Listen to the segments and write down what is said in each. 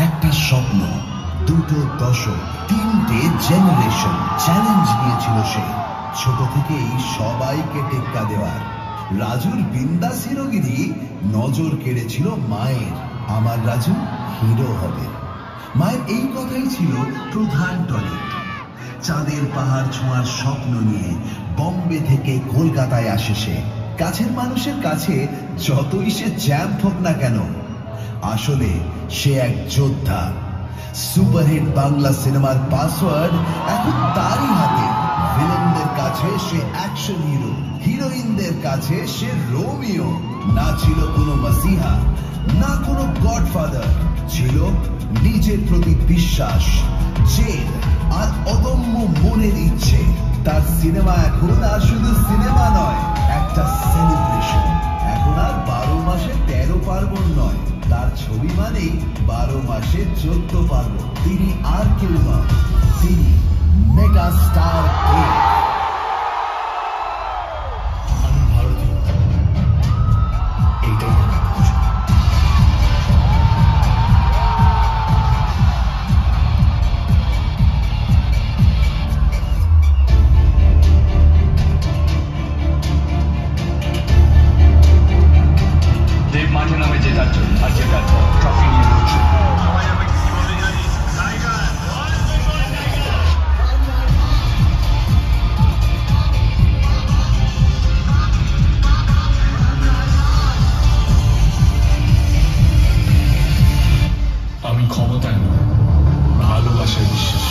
একটা স্বপ্ন, দুটো দশক, তিনটে জেনারেশন চ্যালেঞ্জ নিয়েছিল সে। ছোট থেকেই সবাইকে টেক্কা দেওয়ার রাজুর বিন্দাস হিরোগিরি নজর কেড়েছিল মায়ের। আমার রাজু হিরো হবে। মায়ের এই কথাই ছিল প্রধান টনিক। চাঁদের পাহাড় ছোঁয়ার স্বপ্ন নিয়ে বম্বে থেকে কলকাতায় আসে সে। কাছের মানুষের কাছে যতই সে চ্যাম্প হোক না কেন, আসলে সে এক যোদ্ধা। সুপারহিট বাংলা সিনেমার পাসওয়ার্ড এখন তারই হাতে। ভিলেনদের কাছে সে অ্যাকশন হিরো, হিরোইনদের কাছে সে রোমিও। না ছিল কোনো মাসিহা, না কোনো গডফাদার, ছিল নিজের প্রতি বিশ্বাস, জেদ আর অদম্য মনের ইচ্ছে। তার সিনেমা এখন আর শুধু সিনেমা নয়, একটা সেলিব্রেশন। এখন আর 12 মাসে 13 পার্বণ নয়, তার ছবি মানেই 12 মাসে 14 পার্বণ। তিনি আর কেউ নয়, তিনি মেগা স্টার দেব। আমি ভারতীয়, এইটাই আমার পরিচয়। দেব মাঠে নামে জেতার জন্য, আর জেতার পর ট্রফি নিয়ে ঘুরছে। আমি ক্ষমতায় নয়, ভালোবাসায় বিশ্বাস।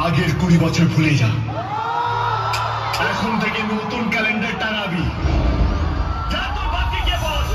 আগের 20 বছর ভুলে যা, এখন থেকে নতুন ক্যালেন্ডার টানাবি। যা তোর বাকিকে বল।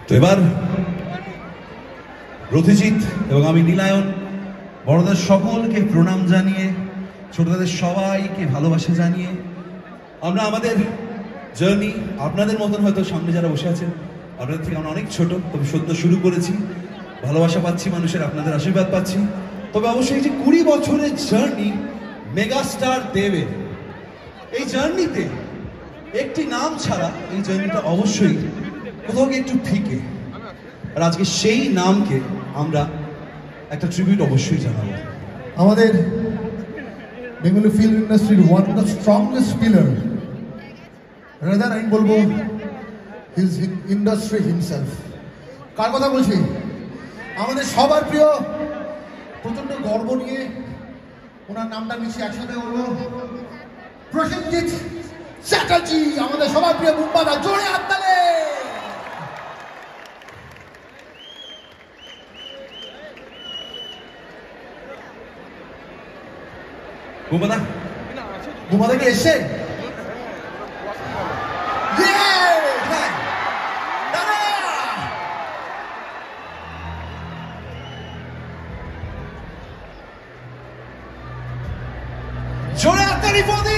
তো এবার রথিজিৎ এবং আমি নীলায়ন বড়দের সকলকে প্রণাম জানিয়ে, ছোটদের সবাইকে ভালোবাসা জানিয়ে আমরা আমাদের জার্নি, আপনাদের মতন হয়তো সামনে যারা বসে আছেন আপনাদের থেকে আমরা অনেক ছোট, তবে সদ্য শুরু করেছি। ভালোবাসা পাচ্ছি মানুষের, আপনাদের আশীর্বাদ পাচ্ছি। তবে অবশ্যই যে 20 বছরের জার্নি মেগাস্টার দেবের, এই জার্নিতে একটি নাম ছাড়া এই জার্নিটা অবশ্যই কোথাও গিয়ে একটু ফিকে। আর আজকে সেই নামকে আমরা একটা ট্রিবিউট অবশ্যই জানাবো। আমাদের বেঙ্গলি ফিল্ম ইন্ডাস্ট্রির one of the strongest pillar, rather আমি বলবো হিজ ইন্ডাস্ট্রি হিমসেলফ। কার কথা বলছি? আমাদের সবার প্রিয়, প্রচন্ড গর্ব নিয়ে ওনার নামটা নিচ্ছি, একসাথে বলবো প্রসেনজিৎ চ্যাটার্জি, আমাদের সবার প্রিয় মুম্বাদা। জোরে হাততালি। বুমাদা কি এসছে? জোরে হাততালি for the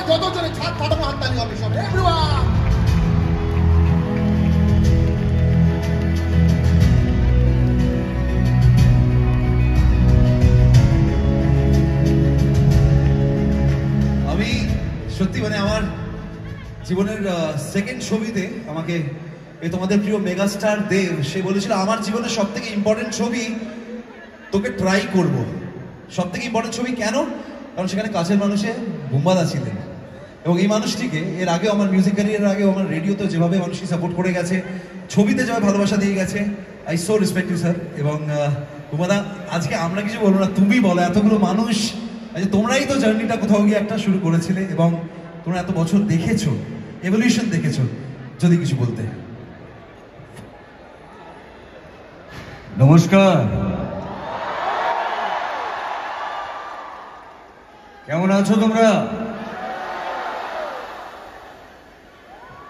যতজনে ছাদ ফাটানো হাততালি হবে সব এভরিওয়ান। আমি সত্যি মানে আমার জীবনের সেকেন্ড ছবিতে আমাকে এই তোমাদের প্রিয় মেগাস্টার দেব সে বলেছিল আমার জীবনের সব থেকে ইম্পর্টেন্ট ছবি তোকে ট্রাই করব। সব থেকে ইম্পর্টেন্ট ছবি কেন? কারণ সেখানে কাছের মানুষে বুম্বাদা ছিলেন এবং এই মানুষটিকে এর আগেও আমার মিউজিক ক্যারিয়ারের আগেও আমার রেডিওতে যেভাবে মানুষকে সাপোর্ট করে গেছে, ছবিতে যেভাবে ভালোবাসা দিয়ে গেছে, I so respect you sir. এবং বুম্বাদা আজকে আমরা কিছু বলবো না, তুমি বলো, এতগুলো মানুষ তোমরাই তো জার্নিটা কোথাও গিয়ে একটা শুরু করেছিলে এবং তোমরা এত বছর দেখেছো, এভলিউশন দেখেছো, যদি কিছু বলতে। নমস্কার, কেমন আছো তোমরা?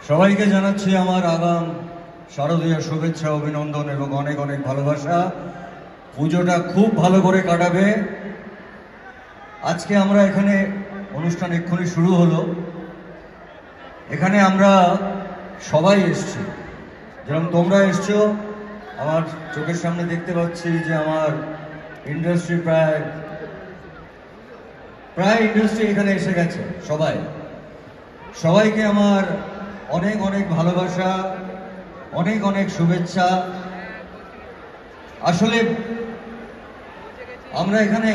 সবাইকে জানাচ্ছি আমার আগাম শারদীয় শুভেচ্ছা, অভিনন্দন এবং অনেক অনেক ভালোবাসা। পুজোটা খুব ভালো করে কাটাবে। আজকে আমরা এখানে অনুষ্ঠান এক্ষুনি শুরু হলো, এখানে আমরা সবাই এসছি, যেরকম তোমরা এসছো। আমার চোখের সামনে দেখতে পাচ্ছি যে আমার ইন্ডাস্ট্রি প্রায় ইন্ডাস্ট্রি এখানে এসে গেছে। সবাইকে আমার অনেক অনেক ভালোবাসা, অনেক অনেক শুভেচ্ছা। আসলে আমরা এখানে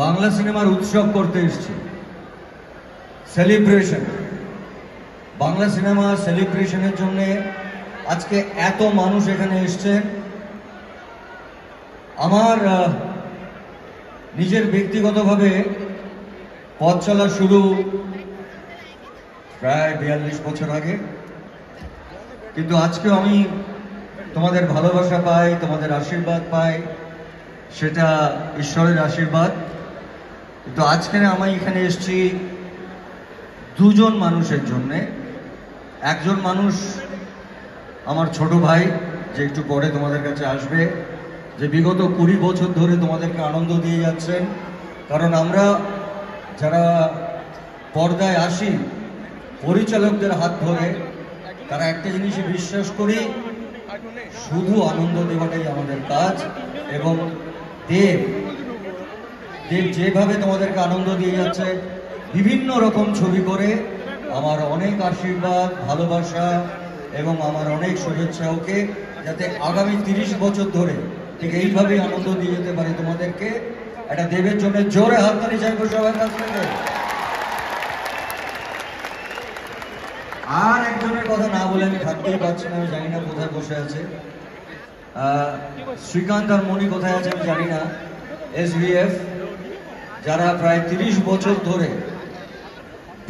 বাংলা সিনেমার উৎসব করতে এসেছি, সেলিব্রেশন। বাংলা সিনেমা সেলিব্রেশনের জন্য আজকে এত মানুষ এখানে এসছেন। আমার নিজের ব্যক্তিগতভাবে পথ চলা শুরু প্রায় 42 বছর আগে, কিন্তু আজকেও আমি তোমাদের ভালোবাসা পাই, তোমাদের আশীর্বাদ পাই, সেটা ঈশ্বরের আশীর্বাদ। কিন্তু আজকে আমি এখানে এসেছি দুজন মানুষের জন্যে। একজন মানুষ আমার ছোট ভাই, যে একটু পরে তোমাদের কাছে আসবে, যে বিগত 20 বছর ধরে তোমাদেরকে আনন্দ দিয়ে যাচ্ছেন। কারণ আমরা যারা পর্দায় আসি পরিচালকদের হাত ধরে, তারা একটা জিনিসই বিশ্বাস করি, শুধু আনন্দ দেওয়াটাই আমাদের কাজ। এবং দেব যেভাবে তোমাদেরকে আনন্দ দিয়ে যাচ্ছে বিভিন্ন রকম ছবি করে, আমার অনেক আশীর্বাদ, ভালোবাসা এবং আমার অনেক শুভেচ্ছা ওকে, যাতে আগামী 30 বছর ধরে ঠিক এইভাবেই আনন্দ দিয়ে যেতে পারে তোমাদেরকে। এটা দেবের জন্য জোরে হাততালি চাইবো সবার কাছ থেকে। আর একজনের কথা না বলে আমি থাকতেই পারছি না, আমি জানি না কোথায় বসে আছে। শ্রীকান্ত আর মণি কোথায় আছে আমি জানি না। SVF, যারা প্রায় 30 বছর ধরে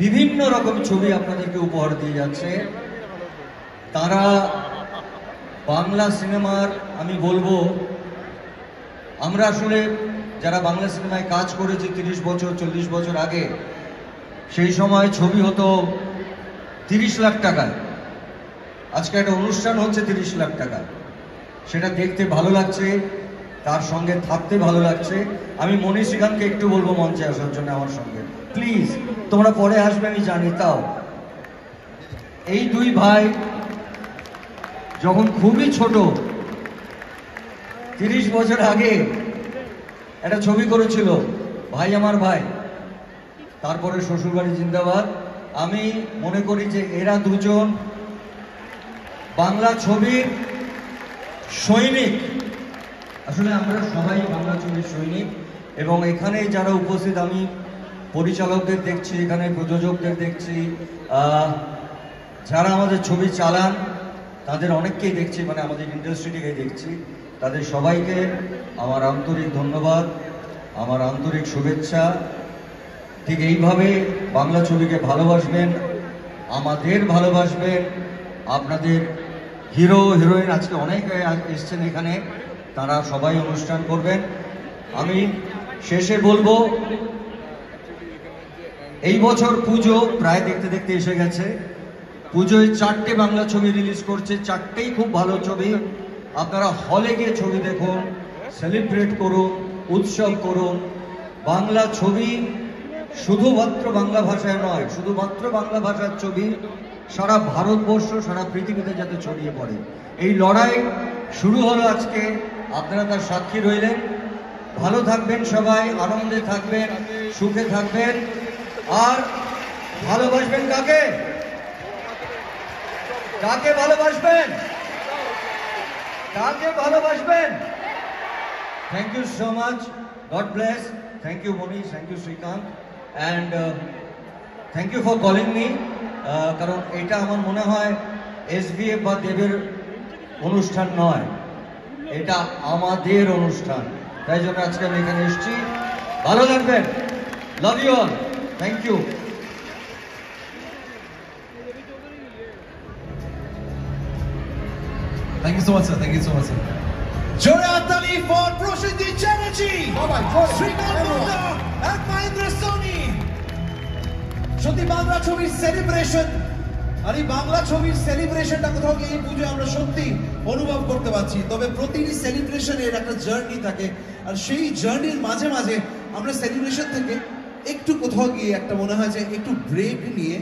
বিভিন্ন রকম ছবি আপনাদেরকে উপহার দিয়ে যাচ্ছে, তারা বাংলা সিনেমার, আমি বলবো আমরা আসলে যারা বাংলা সিনেমায় কাজ করেছি 30 বছর 40 বছর আগে, সেই সময় ছবি হতো 30 লাখ টাকায়। আজকে একটা অনুষ্ঠান হচ্ছে 30 লাখ টাকা। সেটা দেখতে ভালো লাগছে, তার সঙ্গে থাকতে ভালো লাগছে। আমি মণি শ্রীকান্তকে একটু বলবো মঞ্চে আসার জন্য আমার সঙ্গে, প্লিজ। তোমরা পরে আসবে আমি জানি, তাও এই দুই ভাই যখন খুবই ছোট 30 বছর আগে একটা ছবি করেছিল, ভাই আমার ভাই, তারপরে শ্বশুরবাড়ি জিন্দাবাদ। আমি মনে করি যে এরা দুজন বাংলা ছবির সৈনিক। আসলে আমরা সবাই বাংলা ছবির সৈনিক। এবং এখানে যারা উপস্থিত, আমি পরিচালকদের দেখছি, এখানে প্রযোজকদের দেখছি, যারা আমাদের ছবি চালান তাদের অনেককেই দেখছি, মানে আমাদের ইন্ডাস্ট্রিটিকে দেখছি। তাদের সবাইকে আমার আন্তরিক ধন্যবাদ, আমার আন্তরিক শুভেচ্ছা। ঠিক এইভাবে বাংলা ছবিকে ভালোবাসবেন, আমাদের ভালোবাসবেন। আপনাদের হিরো হিরোইন আজকে অনেক এসছেন এখানে, তারা সবাই অনুষ্ঠান করবেন। আমি শেষে বলবো, এই বছর পুজো প্রায় দেখতে দেখতে এসে গেছে। পুজোয় 4টে বাংলা ছবি রিলিজ করছে, 4টেই খুব ভালো ছবি। আপনারা হলে গিয়ে ছবি দেখুন, সেলিব্রেট করুন, উৎসব করুন। বাংলা ছবি শুধুমাত্র বাংলা ভাষায় নয়, শুধুমাত্র বাংলা ভাষার ছবি সারা ভারতবর্ষ, সারা পৃথিবীতে যাতে ছড়িয়ে পড়ে। এই লড়াই শুরু হলো আজকে, আপনারা তার সাক্ষী রইলেন। ভালো থাকবেন সবাই, আনন্দে থাকবেন, সুখে থাকবেন, আর ভালোবাসবেন কাকে? কাকে ভালোবাসবেন? কাকে ভালোবাসবেন? Thank you so much, God bless. Thank you Manish, thank you Srikanth, and thank you for calling me. কারণ এটা আমার মনে হয় SBF বা দেবের অনুষ্ঠান নয়, এটা আমাদের অনুষ্ঠান, তাই জন্য আজকে আমি এখানে এসেছি। ভালো থাকবেন, love you all, thank you. Thank you so much, sir. Thank you so much, sir. Jore Atali for Prosenjit Chatterjee, Srikanth Gupta, and Mahendra Soni. সত্যি বাংলা ছবির সেলিব্রেশন, আর এই বাংলা ছবির সেলিব্রেশনটা কোথাও গিয়ে এই পুজোয় আমরা সত্যি অনুভব করতে পারছি। তবে প্রতিটি সেলিব্রেশনের একটা জার্নি থাকে, আর সেই জার্নির মাঝে মাঝে আমরা সেলিব্রেশন থেকে একটু কোথাও গিয়ে একটা মনে হয় যে একটু ব্রেক নিয়ে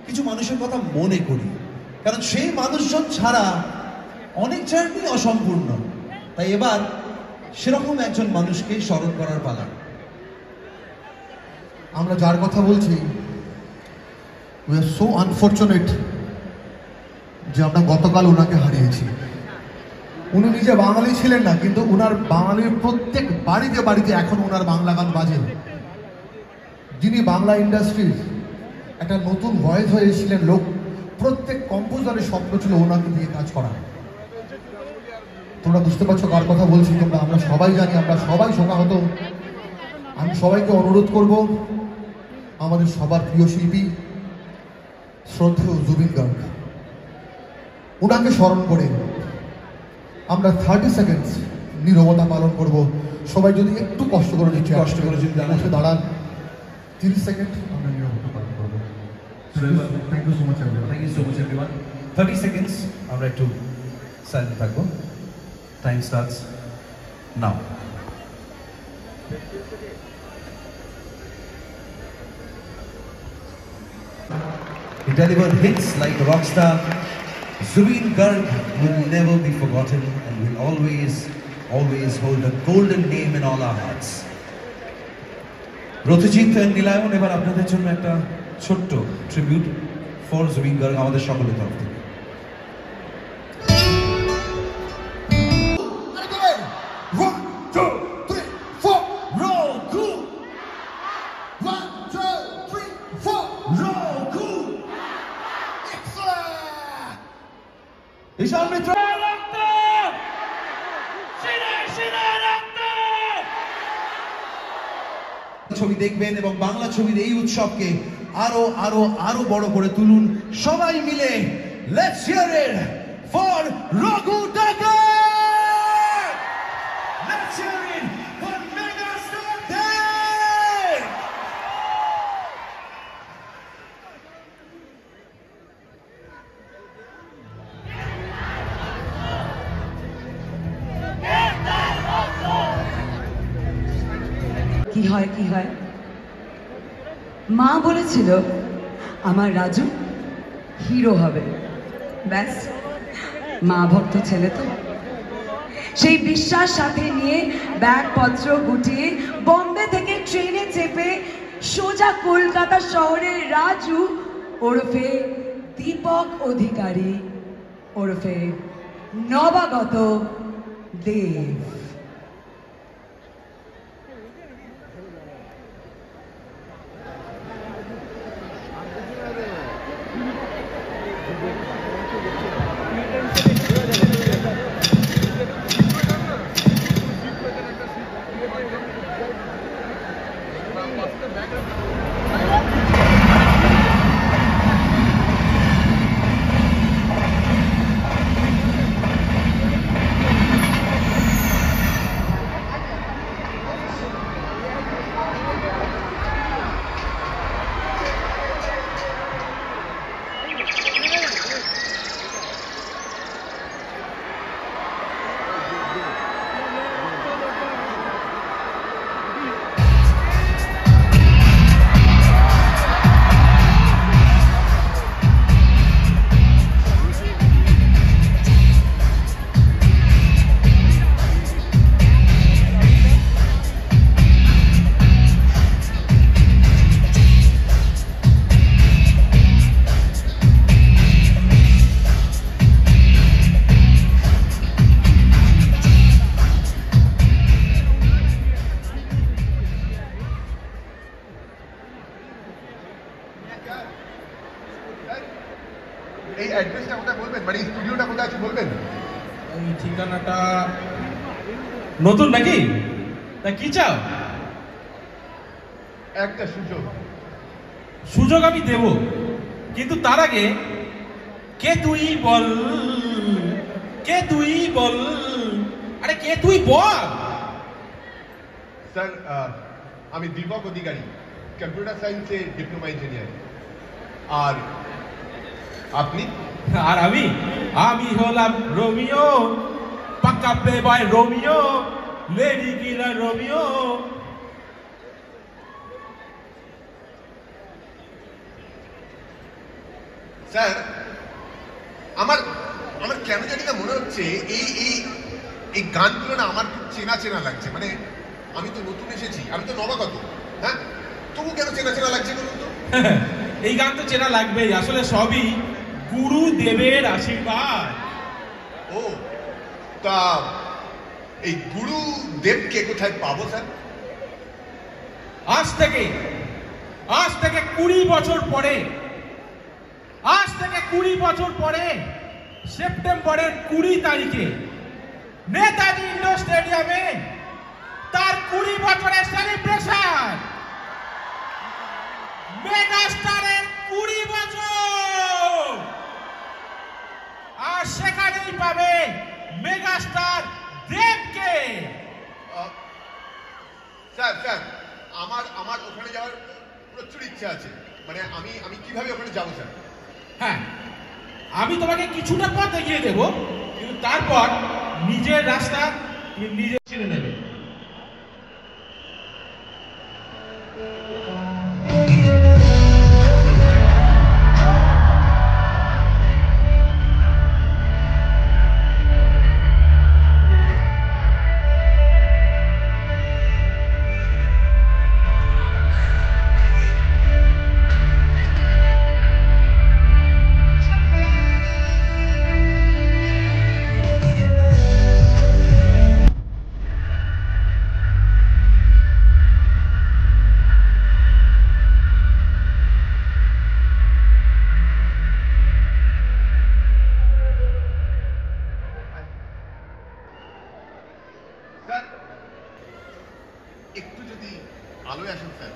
কিছু মানুষের কথা মনে করি, কারণ সেই মানুষজন ছাড়া অনেক জার্নি অসম্পূর্ণ। তাই এবার সেরকম একজন মানুষকে স্মরণ করার পালা। আমরা যার কথা বলছি, উই আর সো আনফর্চুনেট যে আমরা গতকাল ওনাকে হারিয়েছি। উনি নিজে বাঙালি ছিলেন না, কিন্তু ওনার বাঙালির প্রত্যেক বাড়িতে বাড়িতে এখন ওনার বাংলা গান বাজে। যিনি বাংলা ইন্ডাস্ট্রির একটা নতুন ভয়েস হয়ে এসেছিলেন, লোক প্রত্যেক কম্পোজারের স্বপ্ন ছিল ওনাকে দিয়ে কাজ করা। তোমরা বুঝতে পারছো কার কথা বলছি তোমরা? আমরা সবাই জানি, আমরা সবাই শোকাহত। আমি সবাইকে অনুরোধ করব, আমাদের সবার প্রিয় শিল্পী শ্রদ্ধেয় জুবিন গার্গ, ওনাকে স্মরণ করে আমরা 30 সেকেন্ডস নীরবতা পালন করব। সবাই যদি একটু কষ্ট করে নিচ্ছে, কষ্ট করে যদি দাঁড়ান 30 সেকেন্ড আমরা নীরবতা পালন করবো। Thank you so much everyone. Thank you so much, everyone. 30 seconds, আমরা একটু সাইলেন্ট থাকবো। Time starts now. He delivered hits like a rock star. Zubeen Garg will never be forgotten and will always hold a golden name in all our hearts. রথজিৎ Nilayan, এবার আপনাদের জন্য একটা ছোট্ট tribute for Zubeen Garg আমাদের সকলের তরফ থেকে। ঈশান মিত্র ছবি দেখবেন এবং বাংলা ছবির এই উৎসবকে আরো আরো আরো বড় করে তুলুন সবাই মিলে। Let's hear it for Raghu টাকা, let's hear it for megastar Dev. কি হয় কি হয়, মা বলেছিল আমার রাজু হিরো হবে, ব্যাস মা ভক্ত ছেলে তো সেই বিশ্বাস সাথে নিয়ে ব্যাগপত্র গুটিয়ে বম্বে থেকে ট্রেনে চেপে সোজা কলকাতা শহরের রাজু ওরফে দীপক অধিকারী ওরফে নবাগত দেব। অ্যাড্রেসটা কোথায় বলবেন, মানে স্টুডিওটা কোথায় আছে বলবেন? এই ঠিকানাটা নতুন নাকি? তা কি চাও? একটা সুযোগ। সুযোগ আমি দেব, কিন্তু তার আগে কে তুই বল, কে তুই বল, আরে কে তুই বল। স্যার আমি দীপক অধিকারী, কম্পিউটার সায়েন্সে ডিপ্লোমা ইঞ্জিনিয়ার। আর আপনি? আর আমি হলাম রোমিও, পাক্কা প্লে বয় Romeo, lady killer Romeo. Sir আমার আমার কেন জানি না মনে হচ্ছে এই এই এই গানগুলো না আমার খুব চেনা চেনা লাগছে। মানে আমি তো নতুন এসেছি, আমি তো নবাগত, হ্যাঁ, তবু কেন চেনা চেনা লাগছে বলুন তো? এই গান তো চেনা লাগবেই, আসলে সবই গুরুদেবের আশীর্বাদ। ও, তা এই গুরুদেবকে কোথায় পাবো স্যার? আজ থেকে 20 বছর পরে, আজ থেকে 20 বছর পরে সেপ্টেম্বরের 20 তারিখে নেতাজি ইন্ডোর স্টেডিয়ামে তার 20 বছরের সেলিব্রেশন। মেগাস্টারের 20 বছর, আর সেখানেই পাবে মেগাস্টার দেবকে। স্যার স্যার আমার আমার ওখানে যাওয়ার প্রচুর ইচ্ছা আছে। মানে আমি কিভাবে ওখানে যাবো স্যার? হ্যাঁ, আমি তোমাকে কিছুটা পথ এগিয়ে দেব, কিন্তু তারপর নিজের রাস্তা তুমি নিজে চিনে নেবে। স্যার একটু যদি আলোয় আসুন স্যার।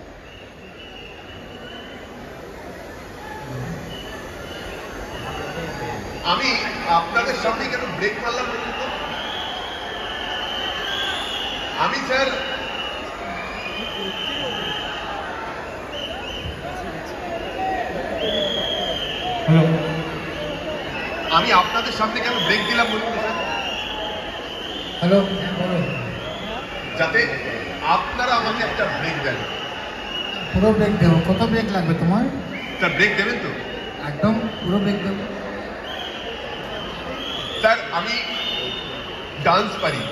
আমি আপনাদের সামনে কেন ব্রেক মারলাম বলুন তো? আমি স্যার আমি আপনাদের সামনে কেন ব্রেক দিলাম বলুন তো স্যার? হ্যালো, বলো। যাতে আপনারা আমাকে একটা ব্রেক দেন। পুরো ব্রেক দেবো। কত ব্রেক লাগবে তোমার? স্যার ব্রেক দেবেন তো? একদম পুরো ব্রেক দেবো। স্যার আমি ডান্স পারি,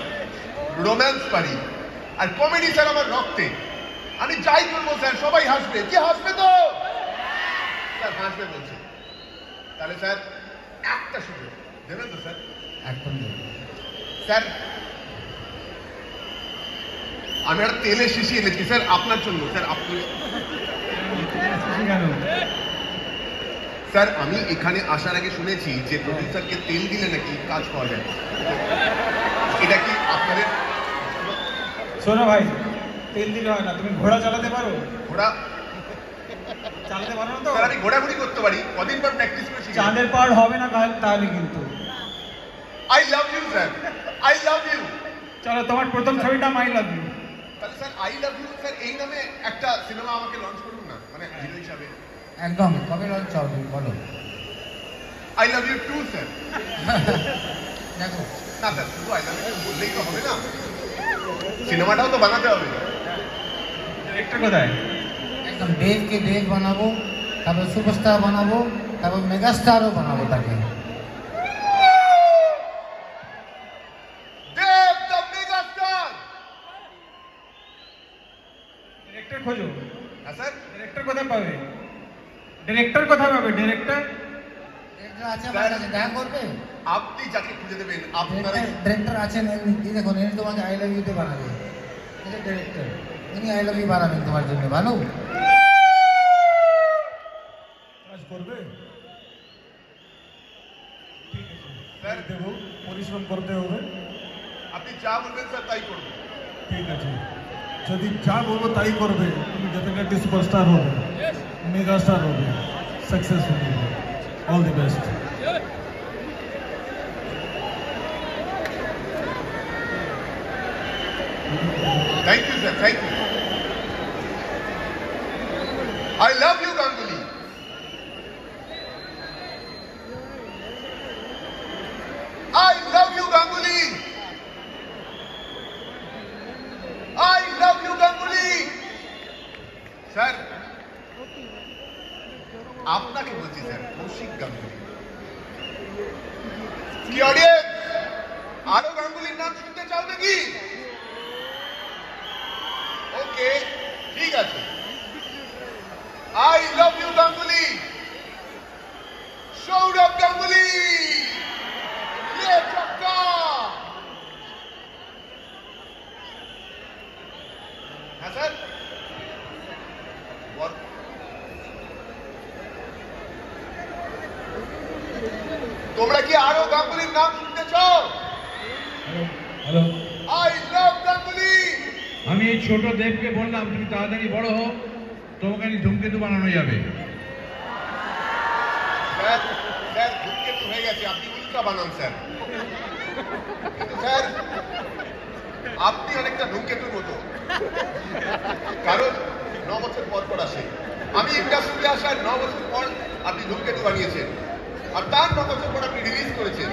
রোম্যান্স পারি, আর কমেডি স্যার আমার রক্তে। আমি যাই করবো স্যার সবাই হাসবে। কি হাসবে তো? স্যার হাসবে বলছে। তাহলে স্যার একটা সুযোগ দেবেন তো স্যার? একদম দেবো। স্যার আমি একটা তেলের শিশি এনেছি স্যার আপনার জন্য। স্যার আপনি, স্যার আমি এখানে আসার আগে শুনেছি যে প্রডিউসারকে তেল দিলে নাকি কাজ পাওয়া যায়। এটা কি আপনাদের? শোনো ভাই, তেল দিলে হয় না, তুমি ঘোড়া চালাতে পারো? ঘোড়া চালাতে পারো না তো? স্যার আমি ঘোড়াঘুড়ি করতে পারি, কদিন পর প্র্যাকটিস করেছি। চাঁদের পার হবে না তাহলে কিন্তু। I love you sir, I love you. চলো, তোমার প্রথম ছবিটা মাই লাভ ইউ। তাহলে sir I love you sir এই নামে একটা সিনেমা আমাকে লঞ্চ করুন না, মানে হিরো হিসাবে। একদম। কবে লঞ্চ হবে বলো? I love you too sir. দেখো না স্যার শুধু আই লাভ ইউ বললেই তো হবে না, সিনেমাটাও তো বানাতে হবে। ডিরেক্টর কোথায়? একদম দেবকে দেব বানাবো, তারপর সুপারস্টার বানাবো, তারপর মেগাস্টারও বানাবো তাকে। দেব দ্য মেগাস্টার। ডিরেক্টর খোঁজো। হ্যাঁ স্যার। ডিরেক্টর কোথায় পাবে? ডিরেক্টর কোথায় পাবে? ডিরেক্টর আছে আমার কাছে, দেখা করবে। আপনি যাকে খুঁজে দেবেন আপনারা। ডিরেক্টর আছেন, এই দেখুন, ইনি তোমাকে আই লাভ ইউতে বানাবে। এটা ডিরেক্টর, ইনি আই লাভ ইউ বানাবেন তোমার জন্য। ভালো কাজ করবে? পরিশ্রম করতে হবে। আপনি যা বলবেন স্যার তাই করবো। ঠিক আছে, যদি যা বলবো তাই করবে, তুমি ডেফিনেটলি সুপারস্টার হবে, মেগা স্টার হবে, সাকসেসফুল হবে। All the best. Thank you, sir. Thank you. I love you, Ganguly. I love you, Ganguly. I love you, Ganguly. Sir, আপনাকে বলছি স্যার, কৌশিক গাঙ্গুলি। কি অডিয়েন্স, আরো গাঙ্গুলির নাম শুনতে চাও নাকি? ওকে, ঠিক আছে। I love you, Ganguly. Saurabh Ganguly. Ye chakka. হ্যাঁ স্যার, তোমরা কি আরো গাঙ্গুলির নাম শুনতে চাও? Hello, I love Ganguly. আমি এই ছোট দেবকে বললাম তুমি তাড়াতাড়ি বড় হও, তোমাকে ধূমকেতু বানানো যাবে। স্যার, স্যার ধূমকেতু হয়ে গেছে, আপনি উল্কা বানান স্যার। কিন্তু স্যার আপনি অনেকটা ধূমকেতুর মতো, কারণ 9 বছর পর পর আসে। আমি ইন্ডাস্ট্রিতে আসার 9 বছর পর আপনি ধূমকেতু বানিয়েছেন, আর তার 9 বছর পর আপনি রিলিজ করেছেন।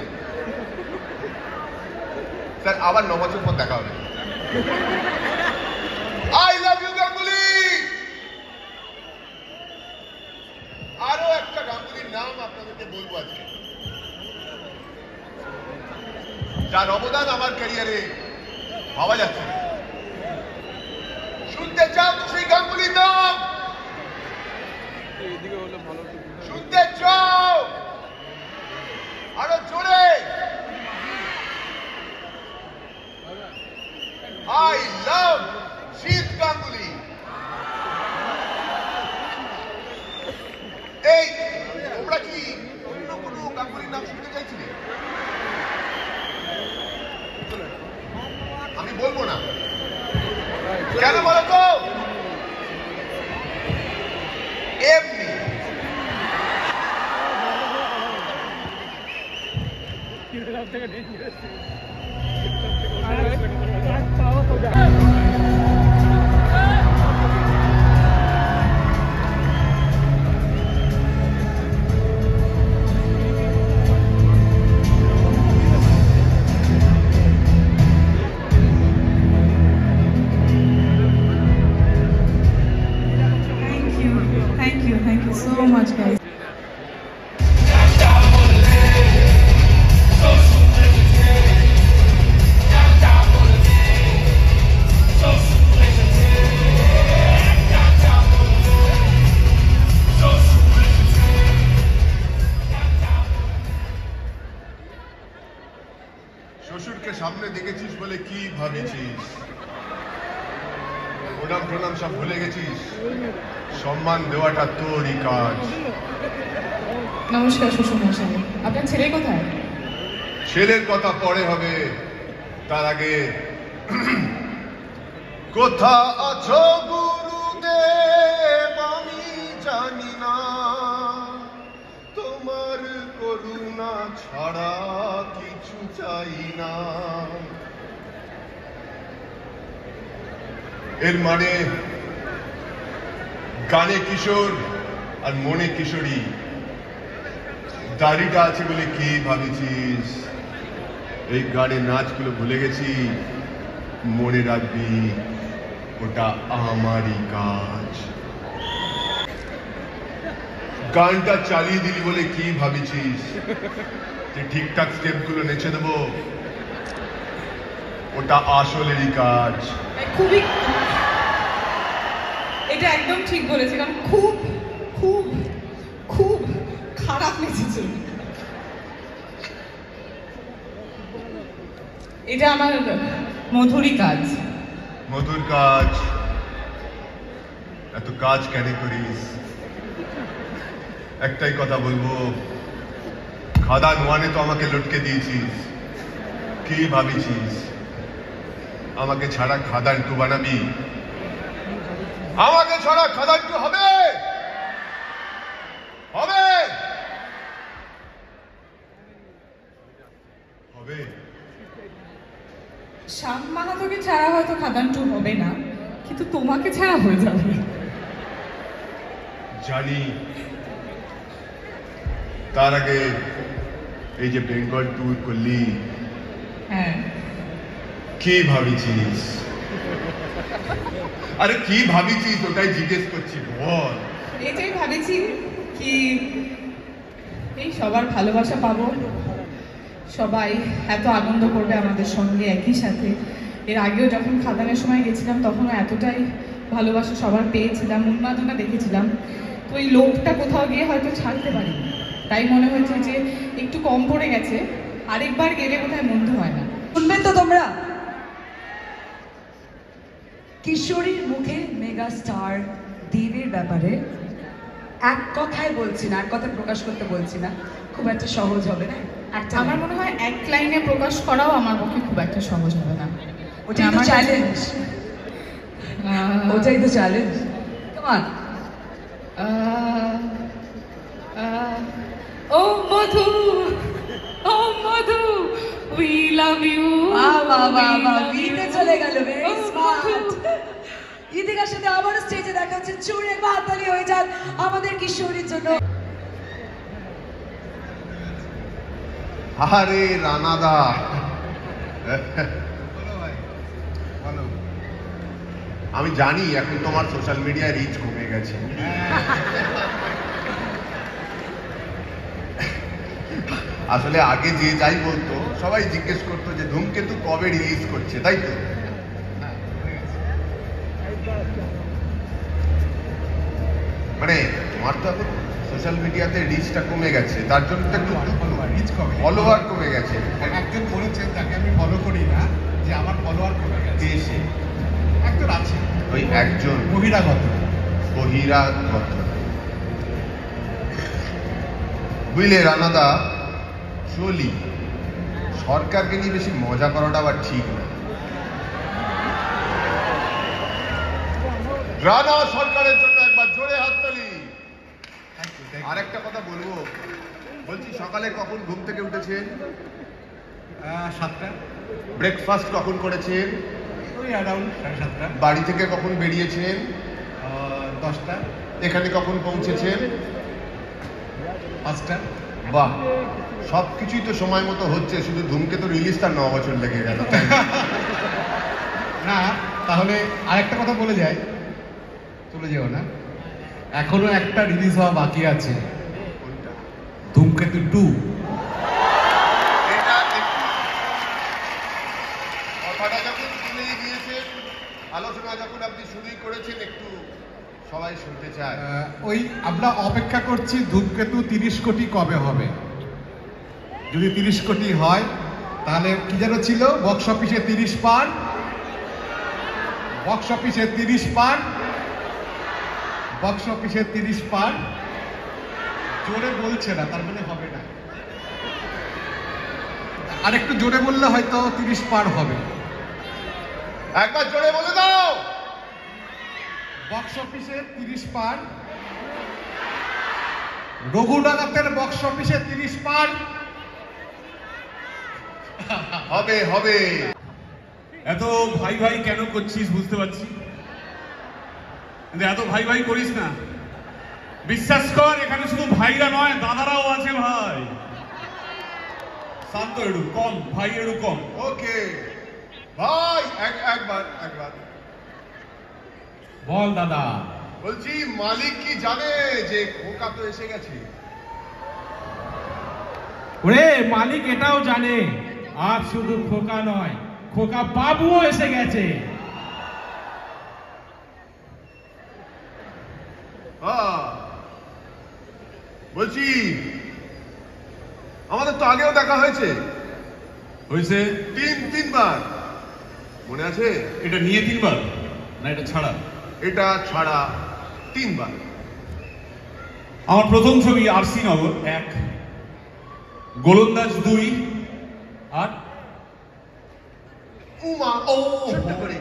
স্যার আবার 9 বছর পর দেখা হবে। I love you, Ganguly. আরো একটা গাঙ্গুলির নাম আপনাদেরকে বলবো আজকে, যার অবদান আমার ক্যারিয়ারে ভাবা যাচ্ছে। শুনতে চাও তো সেই গাঙ্গুলির নাম? শুনতে চাও? আরো জোরে। I love Jeet Ganguly. এই তোমরা কি অন্য কোনো গাঙ্গুলির নাম শুনতে চাইছিলে? আমি বলবো না, কেন বলো তো? এমনি Thank you so much, guys. শ্বশুরকে সামনে দেখেছিস বলে কি ভাবেছিস? প্রণাম প্রণাম সব ভুলে গেছিস? সম্মান দেওয়াটা তোরই কাজ। নমস্কার শ্বশুর মশাই, আপনার ছেলে কোথায়? ছেলের কথা পরে হবে, তার আগে কোথা আছো গুরুদেব আমি জানি না, তোমার করুণা ছাড়া কিছু চাই না। এর মানে গানে কিশোর আর মনে কিশোরী। দাড়িটা আছে বলে কি ভাবেছিস? এই গানে নাচগুলো ভুলে গেছি, মনে রাখবি ওটা আমারই কাজ। গানটা চালিয়ে দিলি বলে কি ভাবেছিস যে ঠিকঠাক স্টেপগুলো নেচে দেবো? ওটা আসলেরই কাজ। খুবই, এটা একদম ঠিক বলেছিলাম, খুব খুব খুব খারাপ নেচেছে। এটা আমার মধুরই কাজ। মধুর কাজ? এত কাজ কেন করিস? একটাই কথা বলবো, খাদান ওয়ানে তো আমাকে লটকে দিয়েছিস, কি ভাবিছিস আমাকে ছাড়া খাদান্টু বানাবি? আমাকে ছাড়া খাদান্টু হবে? হবে হবে শ্যাম মাহাতোকে ছাড়া হয়তো খাদান্টু হবে না, কিন্তু তোমাকে ছাড়া হয়ে যাবে। জানি। তার আগে এই যে বেঙ্গল ট্যুর করলি, হ্যাঁ কি ভাবিছিস? আরে কি ভাবিছিস ওটাই জিজ্ঞেস করছি, বল। এটাই ভাবেছি কি এই সবার ভালোবাসা পাবো, সবাই এত আনন্দ করবে আমাদের সঙ্গে একই সাথে। এর আগেও যখন খাদানের সময় গেছিলাম তখনও এতটাই ভালোবাসা সবার পেয়েছিলাম, উন্মাদনা দেখেছিলাম। তো এই লোকটা কোথাও গিয়ে হয়তো ছাড়তে পারি, তাই মনে হয়েছে যে একটু কম পড়ে গেছে, আরেকবার গেলে কোথায় মন্দ হয় না। শুনবেন তো তোমরা? কিশোরীর মুখে মেগা স্টার দেবের ব্যাপারে এক কথায় বলছি না, এক কথা প্রকাশ করতে বলছি না, খুব একটা সহজ হবে না। একটা আমার মনে হয় এক লাইনে প্রকাশ করাও আমার পক্ষে খুব একটা সহজ হবে না। ওটাই তো চ্যালেঞ্জ, ওটাই তো চ্যালেঞ্জ। কেমন? ও মধু, ও মধু, we love you. বিতে চলে গেল, ভেরি স্মার্ট। ইদিকার সাথে আবার স্টেজে দেখা হচ্ছে, চুরে হাততালি হয়ে যান আমাদের কিশোরীর জন্য। আরে রানাদা, আমি জানি এখন তোমার সোশ্যাল মিডিয়া রিচ কমে গেছে। আসলে আগে যে যাই বলতো সবাই জিজ্ঞেস করতো যে ধূমকেতু কবে রিলিজ করছে, তাই তো? মানে তোমার তো এখন সোশ্যাল মিডিয়াতে রিচটা কমে গেছে, তার জন্য তো একটু রিচ কমে, ফলোয়ার কমে গেছে। একজন বলেছেন, তাকে আমি ফলো করি না, যে আমার ফলোয়ার কমে গেছে। এসে একজন আছে, ওই একজন বহিরাগত। বুঝলে রানাদা, চলি সরকারকে নিয়ে বেশি মজা করাটা আবার ঠিক না। রানা সরকারের জন্য একবার জোরে হাততালি। আর একটা কথা বলবো, বলছি সকালে কখন ঘুম থেকে উঠেছেন? 7টা। ব্রেকফাস্ট কখন করেছেন? ওই অ্যারাউন্ড 7:30। বাড়ি থেকে কখন বেরিয়েছেন? 10টা। এখানে কখন পৌঁছেছেন? 5টা। বাহ, সবকিছুই তো সময় মতো হচ্ছে, শুধু ধূমকেতু রিলিজ তার 9 বছর লেগে গেল। না, তাহলে আরেকটা কথা বলে যাই, চলে যেও না, এখনো একটা রিলিজ হওয়া বাকি আছে, ধূমকেতু 2। কথাটা যখন শুনেই গিয়েছেন, আলোচনা যখন আপনি শুরুই করেছেন, একটু সবাই শুনতে চায়। ওই আমরা অপেক্ষা করছি ধূমকেতু 30 কোটি কবে হবে। যদি 30 কোটি হয় তাহলে কি যেন ছিল, বক্স অফিসে 30 পার, বক্স অফিসে 30 পার, বক্স অফিসে 30 পার। জোরে বলছে না, তার মানে হবে না। আর একটু জোরে বললে হয়তো 30 পার হবে। একবার জোরে বলে দাও। বক্স অফিসে 30 পার, রঘুনাথের বক্স অফিসে 30 পার। হবে হবে। এত ভাই ভাই কেন করছিস বুঝতে পারছি, কিন্তু এত ভাই ভাই করিস না। বিশ্বাস কর, এখানে শুধু ভাইরা নয়, দাদারাও আছে ভাই। শান্ত একটু কম, ভাই একটু কম। ওকে ভাই, একবার বল দাদা। বলছি মালিক কি জানে যে খোকা তো এসে গেছে? ওরে মালিক এটাও জানে, আর শুধু খোকা নয়, খোকা বাবুও এসে গেছে। বলছি আমাদের তো আগেও দেখা হয়েছে। হয়েছে 3বার, মনে আছে? এটা নিয়ে 3বার না, এটা ছাড়া? এটা ছাড়া 3বার। আমার প্রথম ছবি আরসি নগর 1, গোলন্দাজ 2, আর উমা ও ছোট্ট করে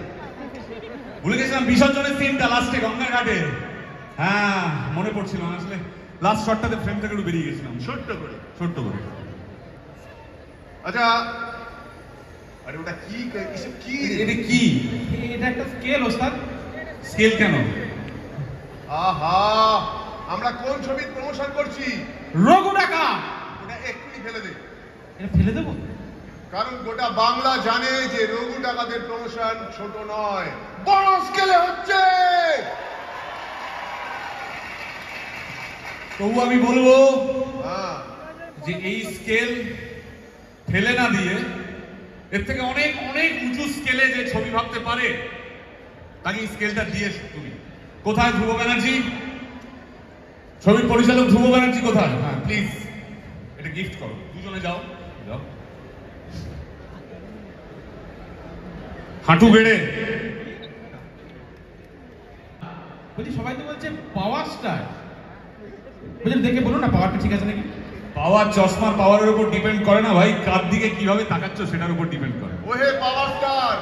ভুলে গেছিলাম বিসর্জনের সিনটা লাস্টে গঙ্গার ঘাটে। হ্যাঁ মনে পড়ছিল না আসলে, লাস্ট শটটাতে ফ্রেম থেকে একটু বেরিয়ে গেছিলাম ছোট্ট করে। আচ্ছা আরে ওটা কি এসব কি এটা কি? এটা একটা স্কেল ওস্তাদ। স্কেল কেন? আহা আমরা কোন ছবির প্রমোশন করছি? রঘু ডাকা। ওটা এক্ষুনি ফেলে দে। এটা ফেলে দেবো? কারণ গোটা বাংলা জানে যে রঘু ডাকাতের প্রমোশন ছোট নয়, বড় স্কেলে হচ্ছে। তবু আমি বলবো যে এই স্কেল ফেলে না দিয়ে এর থেকে অনেক অনেক উঁচু স্কেলে যে ছবি ভাবতে পারে তাকে স্কেলটা দিয়েছ তুমি। কোথায় ধ্রুব ব্যানার্জি? ছবির পরিচালক ধ্রুব ব্যানার্জি কোথায়? হ্যাঁ প্লিজ এটা গিফট করো, দুজনে যাও যাও হাঁটু বেড়ে। বলছি সবাই তো বলছে পাওয়ার স্টার, বলছি দেখে বলুন না পাওয়ারটা ঠিক আছে নাকি? পাওয়ার চশমার পাওয়ারের উপর ডিপেন্ড করে না ভাই, কার দিকে কিভাবে তাকাচ্ছ সেটার উপর ডিপেন্ড করে। ওহে পাওয়ার স্টার,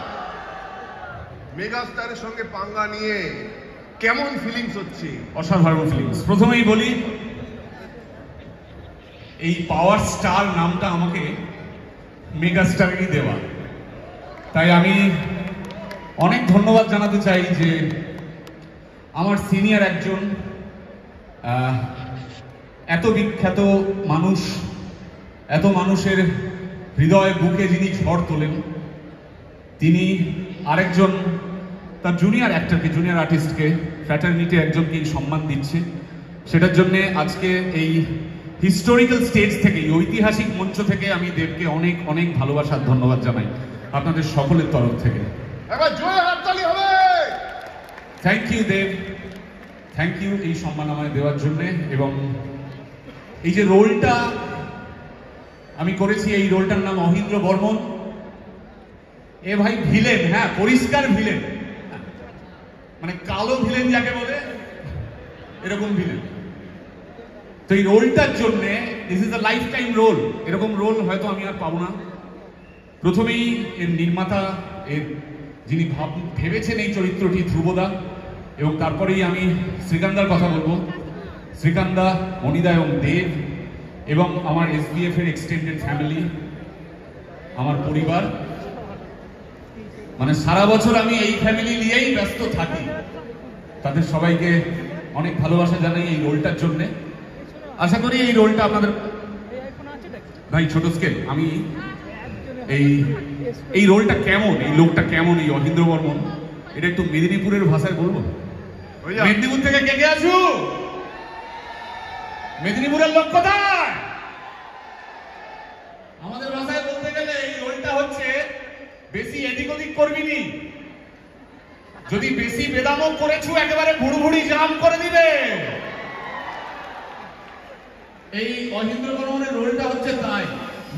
মেগা স্টারের সঙ্গে পাঙ্গা নিয়ে কেমন ফিলিংস হচ্ছে? অসাধারণ ফিলিংস। প্রথমেই বলি এই পাওয়ার স্টার নামটা আমাকে মেগা স্টারেরই দেওয়া, তাই আমি অনেক ধন্যবাদ জানাতে চাই যে আমার সিনিয়র একজন এত বিখ্যাত মানুষ, এত মানুষের হৃদয় বুকে যিনি ঝড় তোলেন, তিনি আরেকজন তার জুনিয়র অ্যাক্টরকে, জুনিয়র আর্টিস্টকে, ফ্র্যাটার্নিটি একজনকে সম্মান দিচ্ছে। সেটার জন্য আজকে এই হিস্টোরিক্যাল স্টেজ থেকে, ঐতিহাসিক মঞ্চ থেকে আমি দেবকে অনেক অনেক ভালোবাসার ধন্যবাদ জানাই আপনাদের সকলের তরফ থেকে। থ্যাংক ইউ দেব, থ্যাংক ইউ এই সম্মান আমায় দেওয়ার জন্য। এবং এই যে রোলটা আমি করেছি, এই রোলটার নাম অহিন্দ্র বর্মন। এ ভাই ভিলেন, হ্যাঁ পরিষ্কার ভিলেন, মানে কালো ভিলেন যাকে বলে এরকম ভিলেন। তো এই রোলটার জন্য this is a lifetime role, এরকম রোল হয়তো আমি আর পাবো না। প্রথমেই এর নির্মাতা, এর যিনি ভেবেছেন এই চরিত্রটি, ধ্রুবদা, এবং তারপরেই আমি শ্রীকান্দার কথা বলবো। শ্রীকান্দা, মনিদা এবং দেব, এবং আমার এসবিএফ এর এক্সটেন্ডেড ফ্যামিলি, আমার পরিবার, মানে সারা বছর আমি এই ফ্যামিলি নিয়েই ব্যস্ত থাকি। তাদের সবাইকে অনেক ভালোবাসা জানাই এই রোলটার জন্যে। আশা করি এই রোলটা আপনাদের, ভাই ছোট স্কেল, আমি এই রোলটা কেমন, এই লোকটা কেমন, এই অহিন্দ্র বর্মন, এটা একটু মেদিনীপুরের ভাষায় বলবো। মেদিনীপুর থেকে কে কে আসু? মেদিনীপুরের লোক কোথায়? আমাদের ভাষায় বলতে গেলে এই রোলটা হচ্ছে বেশি এদিক ওদিক করবি নি, যদি বেশি বেদামও করেছু একেবারে ভুড়ি জাম করে দিবে। এই অহিন্দ্র বর্মনের রোলটা হচ্ছে তাই,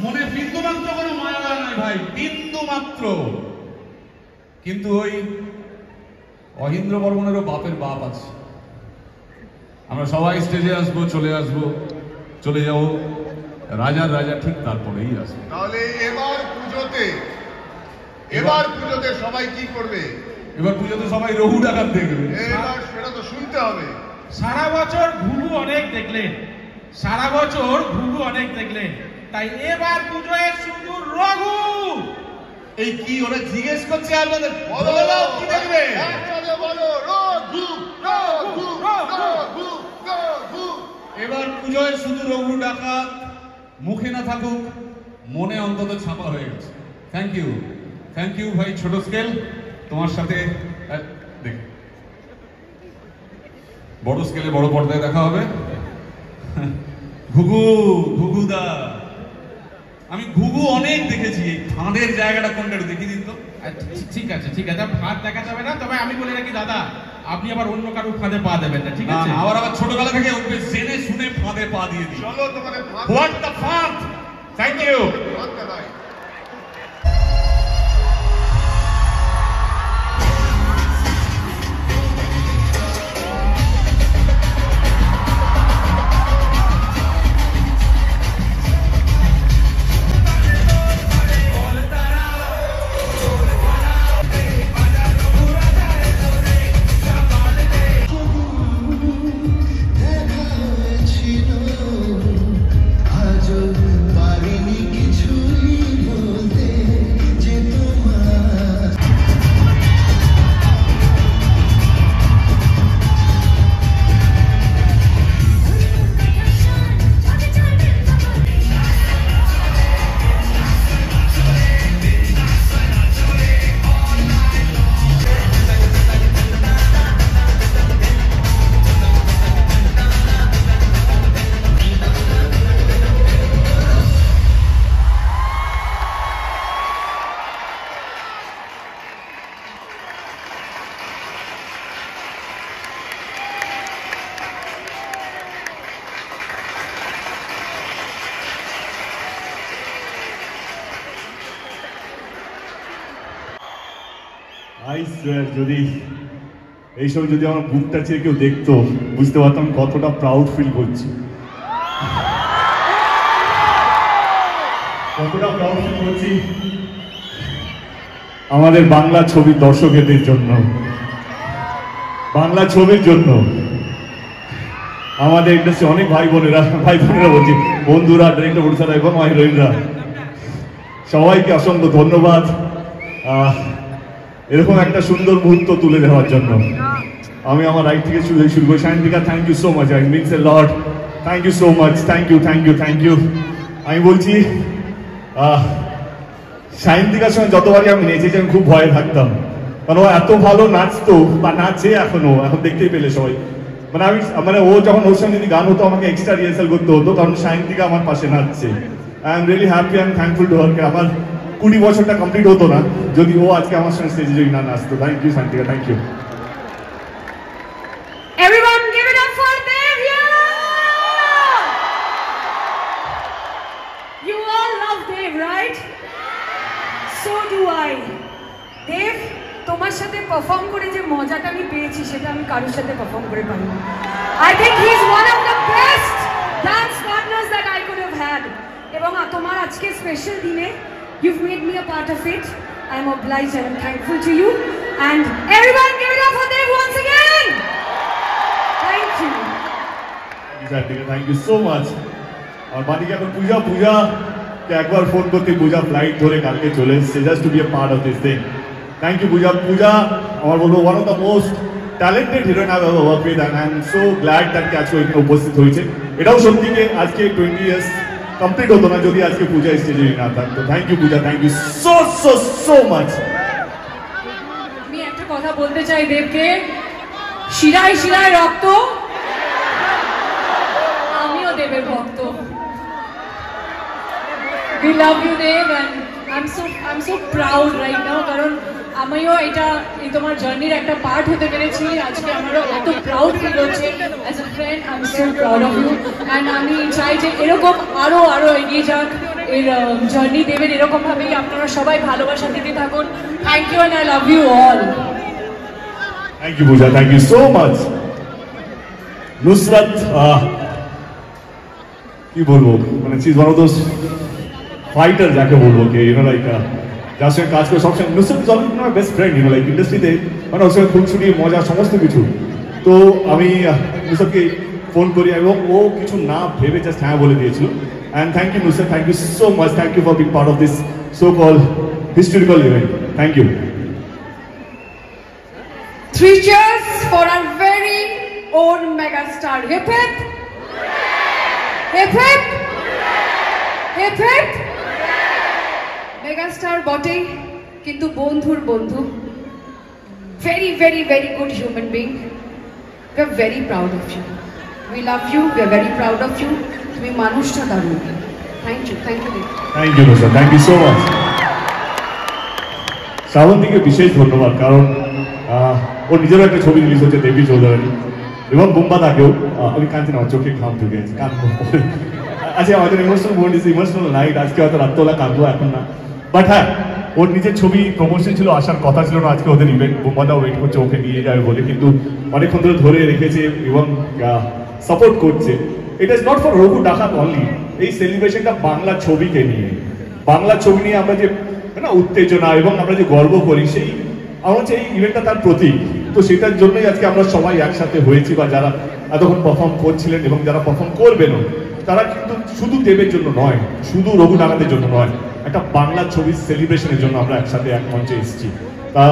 মনে বিন্দু মাত্র কোনো মায়া নাই ভাই, বিন্দু মাত্র। কিন্তু ওই অহিন্দ্র বর্মনেরও বাপের বাপ আছে। আমরা সবাই স্টেজে আসবো, চলে যাবো, রাজার রাজা ঠিক তারপরেই আসবে। তাহলে এবার পুজোতে সবাই কি করবে? এবার পুজোতে সবাই রঘু ডাকাত দেখবে। এবার সেটা তো শুনতে হবে। সারা বছর ঘুঘু অনেক দেখলেন, সারা বছর ঘুঘু অনেক দেখলেন, তাই এবার পুজোয় শুধু রঘু। এই কি ওরা জিজ্ঞেস করছে আপনাদের, বলো কি দেখবে? এবার পুজোয় শুধু রঘু ডাকাত, মুখে না থাকুক মনে অন্তত ছাপা হয়ে গেছে। থ্যাংক ইউ ভাই ছোট স্কেল, তোমার সাথে দেখ বড় স্কেলে বড় পর্দায় দেখা হবে। ঘুঘুদা, আমি ঘুঘু অনেক দেখেছি, এই ফাঁদের জায়গাটা কোনটা একটু দেখিয়ে দিন তো। ঠিক আছে ফাঁদ দেখা যাবে না, তবে আমি বলে রাখি দাদা, আপনি আবার অন্য কারোর ফাঁদে পা দেবেন না, ঠিক আছে? আবার ছোটবেলা থেকে জেনে শুনে ফাঁদে পা দিয়ে দিই। চলো তোমাদের হোয়াট দ্য ফাঁদ। Thank you. আই সোয়ার যদি এই সময় যদি আমার বুকটা চেয়ে কেউ দেখতো বুঝতে পারতাম কতটা প্রাউড ফিল করছি, কতটা প্রাউড ফিল করছি আমাদের বাংলা ছবির দর্শকদের জন্য, বাংলা ছবির জন্য। আমাদের ইন্ডাস্ট্রি অনেক ভাই বোনেরা বলছি, বন্ধুরা, ডিরেক্টর, প্রডিউসার এবং হিরোইনরা, সবাইকে অসংখ্য ধন্যবাদ এরকম একটা সুন্দর মুহূর্ত তুলে দেওয়ার জন্য। আমি আমার রাইট থেকে শুরু করি। Sayantika, thank you so much, it means a lot, thank you so much, thank you thank you thank you. আমি বলছি সায়ন্তিকার সঙ্গে যতবারই আমি নেচেছি আমি খুব ভয়ে থাকতাম, কারণ ও এত ভালো নাচতো বা নাচে এখন দেখতেই পেলে সবাই। মানে ও যখন ওর সঙ্গে যদি গান হতো আমাকে এক্সট্রা রিহার্সাল করতে হতো, কারণ সায়ন্তিকা আমার পাশে নাচছে। I am really happy and thankful to her. আমার 20 বছরটা কমপ্লিট হতো না যদি ও আজকে আমার সঙ্গে স্টেজে যদি না নাচতো। Thank you Sayantika, thank you. Everyone give it up for Dev here! You all love Dev, right? So do I. Dev, তোমার সাথে পারফর্ম করে যে মজাটা আমি পেয়েছি সেটা আমি কারোর সাথে পারফর্ম করে পারি না। I think he is one of the best dance partners that I could have had. এবং তোমার আজকে স্পেশাল দিনে you've made me a part of it. I am obliged and thankful to you. And everyone give it up for Dev once again! Thank you. Thank you so much. और बाकी क्या पूजा के एक बार phone करते पूजा flight धरे कालके चले एসেছে just to be a part of this thing. Thank you पूजा আমার বলবো one of the most talented heroine I've ever worked with, and I'm so glad that আজকে এখানে উপস্থিত হয়েছে। এটাও সত্যি যে আজকে 20 years কমপ্লিট হতো না যদি আজকে পূজা স্টেজে না থাকতো। Thank you Puja, thank you so so so much. আমি একটা কথা বলতে চাই দেবকে, শিরায় শিরায় রক্ত, আমিও দেবের ভক্ত। We love you Dev, and I'm so proud right now, কারণ আমিও এটা তোমার জার্নির একটা পার্ট হতে পেরেছি। আজকে আমারও এত প্রাউড ফিল হচ্ছে। As a friend I am so proud of you, and আমি চাই যে এরকম আরো এগিয়ে যাক এর জার্নি দেবের, এরকমভাবেই আপনারা সবাই ভালোবাসা দিতে থাকুন। Thank you and I love you all. Thank you Puja, thank you so much. Nusrat, কি বলবো, মানে she is one of those fighter যাকে বলবো, কে লাইক যার সঙ্গে কাজ করে সবসময়। Nusrat is always my best friend, like ইন্ডাস্ট্রিতে, মানে ওর সঙ্গে খুনসুটি মজা সমস্ত কিছু। তো আমি নুসরাতকে ফোন করি এবং ও কিছু না ভেবে জাস্ট হ্যাঁ বলে দিয়েছিল। And thank you Nusrat, thank you so much, thank you for being part of this so called historical event. Thank you. 3 cheers for our very own megastar. Hip hip! Hip hip! Hip hip! Megastar বটে, কিন্তু বন্ধুর বন্ধু। Very, very, very good human being. We are very proud of you. We love you. We are very proud of you. তুমি মানুষটা দারুণ। Thank you. Thank you. Thank you, Nusrat. Thank you so much. শ্রাবন্তীকে বিশেষ ধন্যবাদ, কারণ ওর নিজেরও একটা ছবি release হচ্ছে দেবী চৌধুরী, এবং বুম্বাদাকেও। আমি কাঁদছি না, আমার চোখে ঘাম ঢুকে গেছে, কাঁদবো। আচ্ছা, আমাদের emotional moment is emotional night. আজকে হয়তো রাত্রবেলা কাঁদবো, এখন না। বাট হ্যাঁ, ওর নিজের ছবি প্রমোশন ছিল, আসার কথা ছিল না আজকে ওদের ইভেন্ট। বুম্বাদাও ওয়েট করছে ওকে নিয়ে যাবে বলে, কিন্তু অনেকক্ষণ ধরে রেখেছে এবং সাপোর্ট করছে। It is not for Raghu ডাকাত অনলি। এই সেলিব্রেশনটা বাংলা ছবিকে নিয়ে, বাংলা ছবি নিয়ে আমরা যে না উত্তেজনা এবং আমরা যে গর্ব করি, সেই আমার হচ্ছে এই ইভেন্টটা তার প্রতীক। তো সেটার জন্যই আজকে আমরা সবাই একসাথে হয়েছি, বা যারা এতক্ষণ পারফর্ম করছিলেন এবং যারা পারফর্ম করবেনও, তারা কিন্তু শুধু দেবের জন্য নয়, শুধু রঘু ডাকাতের জন্য নয়, একটা বাংলা ছবির সেলিব্রেশনের জন্য আমরা একসাথে এক মঞ্চে এসেছি। তা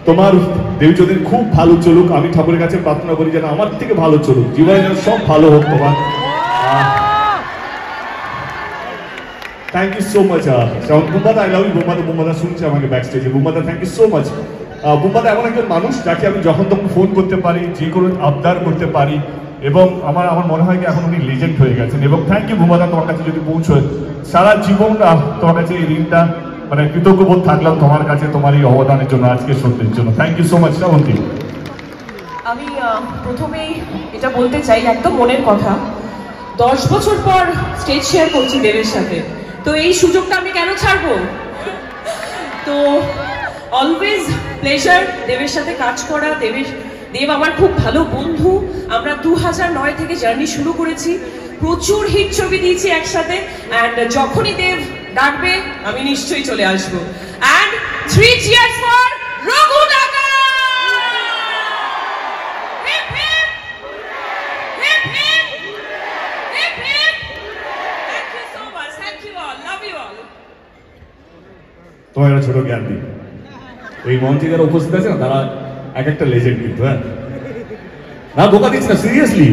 তোমার দেবী চৌধুরী খুব ভালো চলুক। আমি ঠাকুরের কাছে প্রার্থনা করি যেন আমার থেকে ভালো চলুক, জীবনে যেন সব ভালো হোক তোমার। Thank you so much. বুম্বাদা, আই লাভ ইউ বুম্বাদা। বুম্বাদা শুনছে আমাকে ব্যাক স্টেজে। বুম্বাদা, থ্যাংক ইউ সো মাচ। বুম্বাদা এমন একজন মানুষ যাকে আমি যখন তখন ফোন করতে পারি, যে কোনো আবদার করতে পারি, এবং আমার মনে হয় যে এখন উনি লেজেন্ড হয়ে গেছেন। এবং থ্যাংক ইউ বুম্বাদা, তোমার কাছে যদি পৌঁছয় সারা জীবন তোমার কাছে এই ঋণটা, মানে কৃতজ্ঞবোধ থাকলাম তোমার কাছে, তোমার এই অবদানের জন্য, আজকে সত্যের জন্য। Thank you so much Srabanti. আমি প্রথমেই এটা বলতে চাই, একদম মনের কথা, 10 বছর পর স্টেজ শেয়ার করছি দেবের সাথে, তো এই সুযোগটা আমি কেন ছাড়বো? তো অলওয়েজ প্লেজার দেবের সাথে কাজ করা। দেব আমার খুব ভালো বন্ধু। আমরা 2009 থেকে জার্নি শুরু করেছি, প্রচুর হিট ছবি দিয়েছি একসাথে। অ্যান্ড যখনই দেব ডাকবে আমি নিশ্চয়ই চলে আসবো। অ্যান্ড 3 cheers for রঘু দাদা। Hip hip hip hip hip hip. Thank you so much, thank you all, love you all. তোমার একটা ছোট জ্ঞান দিই, এই মঞ্চে যারা উপস্থিত আছে না তারা এক একটা লেজেন্ড কিন্তু। হ্যাঁ না বোকা দিচ্ছি না, সিরিয়াসলি